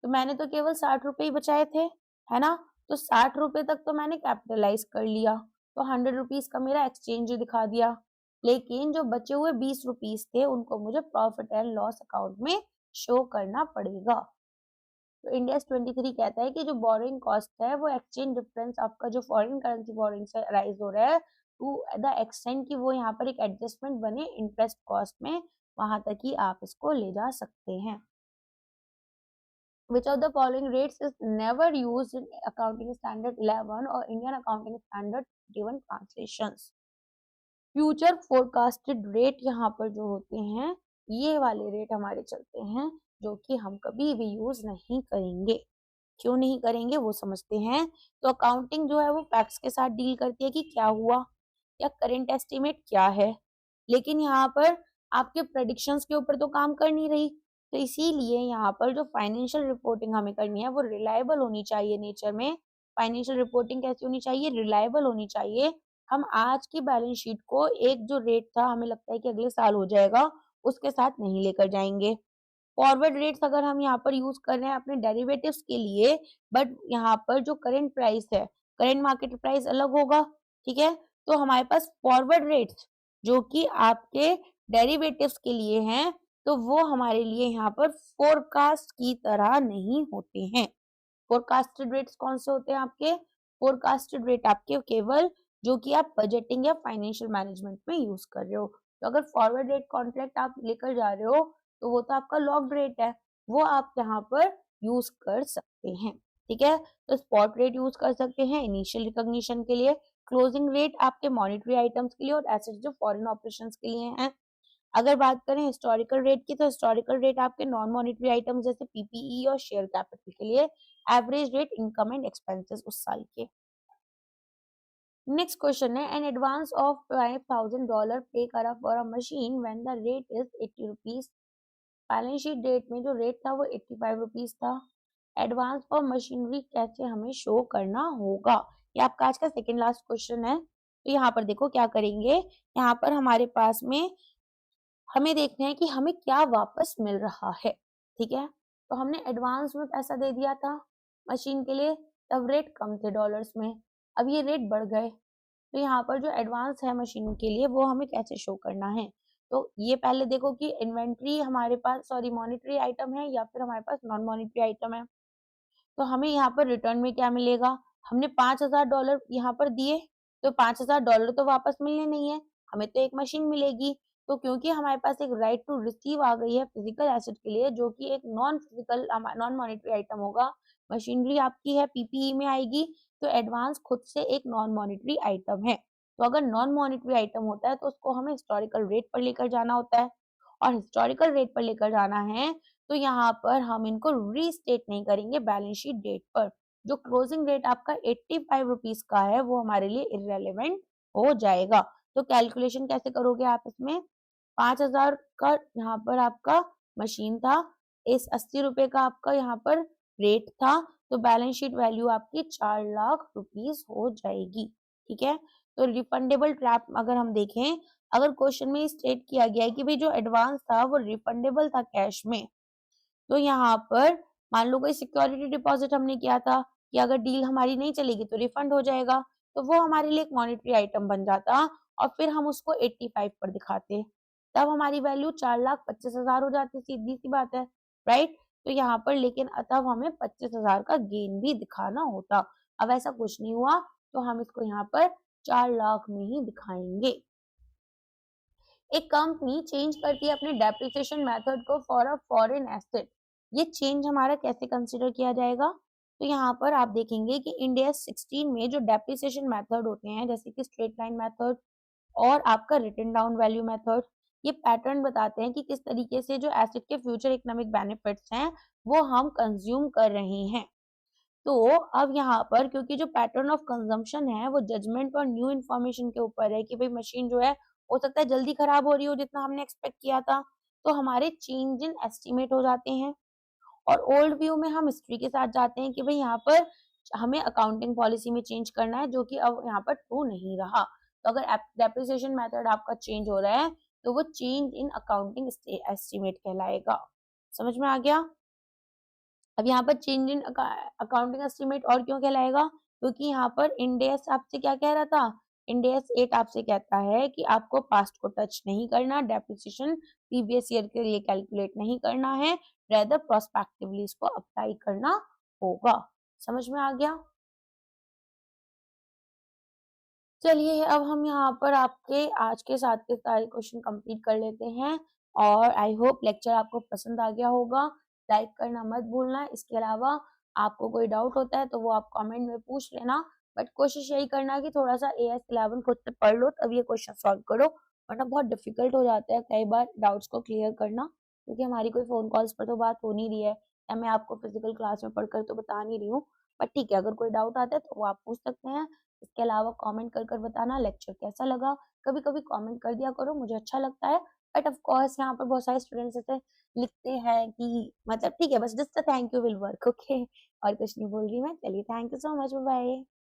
तो मैंने तो केवल 60 रुपए ही बचाए थे, है ना, तो 60 रुपए तक तो मैंने कैपिटलाइज कर लिया, तो 100 रुपीज का मेरा एक्सचेंज दिखा दिया। लेकिन जो बचे हुए 20 रुपीज थे उनको मुझे प्रॉफिट एंड लॉस अकाउंट में शो करना पड़ेगा। तो इंडिया 23 कहता है कि जो बोरिंग कॉस्ट है वो एक्सचेंज डिफरेंस आपका जो फॉरेन करेंसी बोरिंग से अराइज हो रहा है टू द एक्सटेंड की वो यहाँ पर एक एडजस्टमेंट बने इंटरेस्ट कॉस्ट में, वहां तक ही आप इसको ले जा सकते हैं। Which of the following rates is never used in Accounting Standard 11 or Indian Accounting Standard 21 translations? Future forecasted rate यहाँ पर जो होते हैं, ये वाले रेट हमारे चलते हैं जो कि हम कभी भी यूज नहीं करेंगे। क्यों नहीं करेंगे वो समझते हैं। तो अकाउंटिंग जो है वो फैक्ट्स के साथ डील करती है कि क्या हुआ या करंट एस्टिमेट क्या है, लेकिन यहाँ पर आपके प्रेडिक्शंस के ऊपर तो काम कर नहीं रही। तो इसीलिए यहाँ पर जो फाइनेंशियल रिपोर्टिंग हमें करनी है वो रिलायबल होनी चाहिए। नेचर में फाइनेंशियल रिपोर्टिंग कैसी होनी चाहिए, रिलायबल होनी चाहिए। हम आज की बैलेंस शीट को एक जो रेट था हमें लगता है कि अगले साल हो जाएगा, उसके साथ नहीं लेकर जाएंगे। फॉरवर्ड रेट्स अगर हम यहाँ पर यूज कर रहे हैं अपने डेरिवेटिव्स के लिए, बट यहाँ पर जो करंट प्राइस है, करंट मार्केट प्राइस अलग होगा, ठीक है। तो हमारे पास फॉरवर्ड रेट्स जो कि आपके डेरिवेटिव्स के लिए हैं, तो वो हमारे लिए यहाँ पर फोरकास्ट की तरह नहीं होते हैं। फोरकास्टेड रेट्स कौन से होते हैं आपके, फोरकास्टेड रेट आपके केवल जो कि आप बजटिंग या फाइनेंशियल मैनेजमेंट में यूज कर रहे हो। तो अगर फॉरवर्ड रेट कॉन्ट्रैक्ट आप लेकर जा रहे हो तो वो तो आपका लॉक्ड रेट है, वो आप यहाँ पर यूज कर सकते हैं, ठीक है। तो स्पॉट रेट यूज कर सकते हैं इनिशियल रिकॉग्निशन के लिए, क्लोजिंग रेट आपके मॉनेटरी आइटम्स के लिए और एसेट्स जो फॉरेन ऑपरेशंस के लिए हैं। अगर बात करें हिस्टोरिकल रेट की, तो हिस्टोरिकल रेट आपके नॉन मॉनेटरी आइटम्स जैसे पीपीई और शेयर कैपिटल के लिए, average rate income and expenses उस साल के। नेक्स्ट क्वेश्चन है, एन एडवांस ऑफ $5,000 पे करा for a machine when the rate is 80 rupees. Balance sheet date में जो रेट था वो 85 रुपीज था। एडवांस फॉर मशीनरी कैसे हमें शो करना होगा, ये आपका आज का सेकेंड लास्ट क्वेश्चन है। तो यहाँ पर देखो क्या करेंगे, यहाँ पर हमारे पास में हमें देखना है कि हमें क्या वापस मिल रहा है, ठीक है। तो हमने एडवांस में पैसा दे दिया था मशीन के लिए, तब रेट कम थे डॉलर्स में, अब ये रेट बढ़ गए। तो यहाँ पर जो एडवांस है मशीनों के लिए वो हमें कैसे शो करना है। तो ये पहले देखो कि इन्वेंट्री हमारे पास सॉरी मॉनेटरी आइटम है या फिर हमारे पास नॉन मॉनेटरी आइटम है। तो हमें यहाँ पर रिटर्न में क्या मिलेगा, हमने $5,000 यहाँ पर दिए, तो $5,000 तो वापस मिलने नहीं है, हमें तो एक मशीन मिलेगी। तो क्योंकि हमारे पास एक राइट टू रिसीव आ गई है फिजिकल एसेट के लिए जो कि एक non physical non monetary item होगा, मशीनरी आपकी है पीपीई में आएगी, तो एडवांस खुद से एक नॉन मॉनेटरी आइटम है। तो अगर नॉन मॉनेटरी आइटम होता है तो उसको हमें हिस्टोरिकल रेट पर लेकर जाना होता है, और हिस्टोरिकल रेट पर लेकर जाना है तो यहाँ पर हम इनको रीस्टेट नहीं करेंगे बैलेंस शीट डेट पर। जो क्लोजिंग रेट आपका 85 रुपीज का है वो हमारे लिए इररेलेवेंट हो जाएगा। तो कैलकुलेशन कैसे करोगे आप इसमें, 5,000 का यहाँ पर आपका मशीन था, इस 80 रुपए का आपका यहाँ पर रेट था, तो बैलेंस शीट वैल्यू आपकी 4 लाख रुपीज हो जाएगी, ठीक है। तो रिफंडेबल ट्रैप अगर हम देखें, अगर क्वेश्चन में स्टेट किया गया है कि भाई जो एडवांस था वो रिफंडेबल था कैश में, तो यहाँ पर मान लो कोई सिक्योरिटी डिपॉजिट हमने किया था कि अगर डील हमारी नहीं चलेगी तो रिफंड हो जाएगा, तो वो हमारे लिए एक मॉनेटरी आइटम बन जाता और फिर हम उसको 85 पर दिखाते, तब हमारी वैल्यू 4,25,000 हो जाती, सीधी सी बात है, राइट। तो यहाँ पर लेकिन तब हमें 25,000 का गेन भी दिखाना होता, अब ऐसा कुछ नहीं हुआ तो हम इसको यहाँ पर 4 लाख में ही दिखाएंगे। एक कंपनी चेंज करती है अपने डेप्रिसिएशन मेथड को फॉर अ फॉरेन एसेट, ये चेंज हमारा कैसे कंसीडर किया जाएगा। तो यहाँ पर आप देखेंगे कि इंडिया 16 में जो डेप्रिसिएशन मेथड होते हैं जैसे कि स्ट्रेट लाइन मेथड और आपका रिटन डाउन वैल्यू मेथड, ये पैटर्न बताते हैं कि किस तरीके से जो एसेट के फ्यूचर इकोनॉमिक बेनिफिट्स हैं वो हम कंज्यूम कर रहे हैं। तो अब यहाँ पर क्योंकि जो पैटर्न ऑफ कंजम्पशन है वो जजमेंट और न्यू इन्फॉर्मेशन के ऊपर है कि भाई मशीन जो है हो सकता है जल्दी खराब हो रही हो जितना हमने एक्सपेक्ट किया था, तो हमारे चेंज इन एस्टिमेट हो जाते हैं। और ओल्ड व्यू में हम हिस्ट्री के साथ जाते हैं कि भाई यहाँ पर हमें अकाउंटिंग पॉलिसी में चेंज करना है जो कि अब यहाँ पर ट्रू नहीं रहा। तो अगर डेप्रिसिएशन मेथड आपका चेंज हो रहा है तो वो चेंज इन अकाउंटिंग एस्टिमेट कहलाएगा। समझ में आ गया। अब यहाँ पर चेंज इन अकाउंटिंग एस्टिमेट और क्यों कहलाएगा, क्योंकि यहाँ पर इंडेस आपसे क्या कह रहा था, इंडेस 8 आपसे कहता है कि आपको पास्ट को टच नहीं करना, डेप्रिसिएशन प्रीवियस ईयर के लिए कैलकुलेट नहीं करना है, रेदर प्रोस्पेक्टिवली इसको अप्लाई करना होगा। समझ में आ गया। चलिए अब हम यहाँ पर आपके आज के साथ के सारे क्वेश्चन कंप्लीट कर लेते हैं और आई होप लेक्चर आपको पसंद आ गया होगा। लाइक करना मत भूलना। इसके अलावा आपको कोई डाउट होता है तो वो आप कमेंट में पूछ लेना, बट कोशिश यही करना कि थोड़ा-सा एएस 11 खुद से पढ़ लो तब ये क्वेश्चन सॉल्व करो, वरना बहुत डिफिकल्ट हो जाता है कई बार डाउट्स को क्लियर करना, क्योंकि हमारी कोई फ़ोन कॉल्स पर तो बात हो नहीं रही है या मैं आपको फिज़िकल क्लास में पढ़कर तो बता नहीं रही हूँ। बट ठीक है, अगर कोई डाउट आता है तो वो आप पूछ सकते हैं। इसके अलावा कमेंट कर कर बताना लेक्चर कैसा लगा। कभी-कभी कमेंट कर दिया करो, मुझे अच्छा लगता है। बट ऑफ कोर्स यहाँ पर बहुत सारे स्टूडेंट्स ऐसे लिखते हैं कि मतलब ठीक है, बस just a thank you will work, okay. और कुछ नहीं बोल रही मैं। चलिए, thank you so much, bye bye.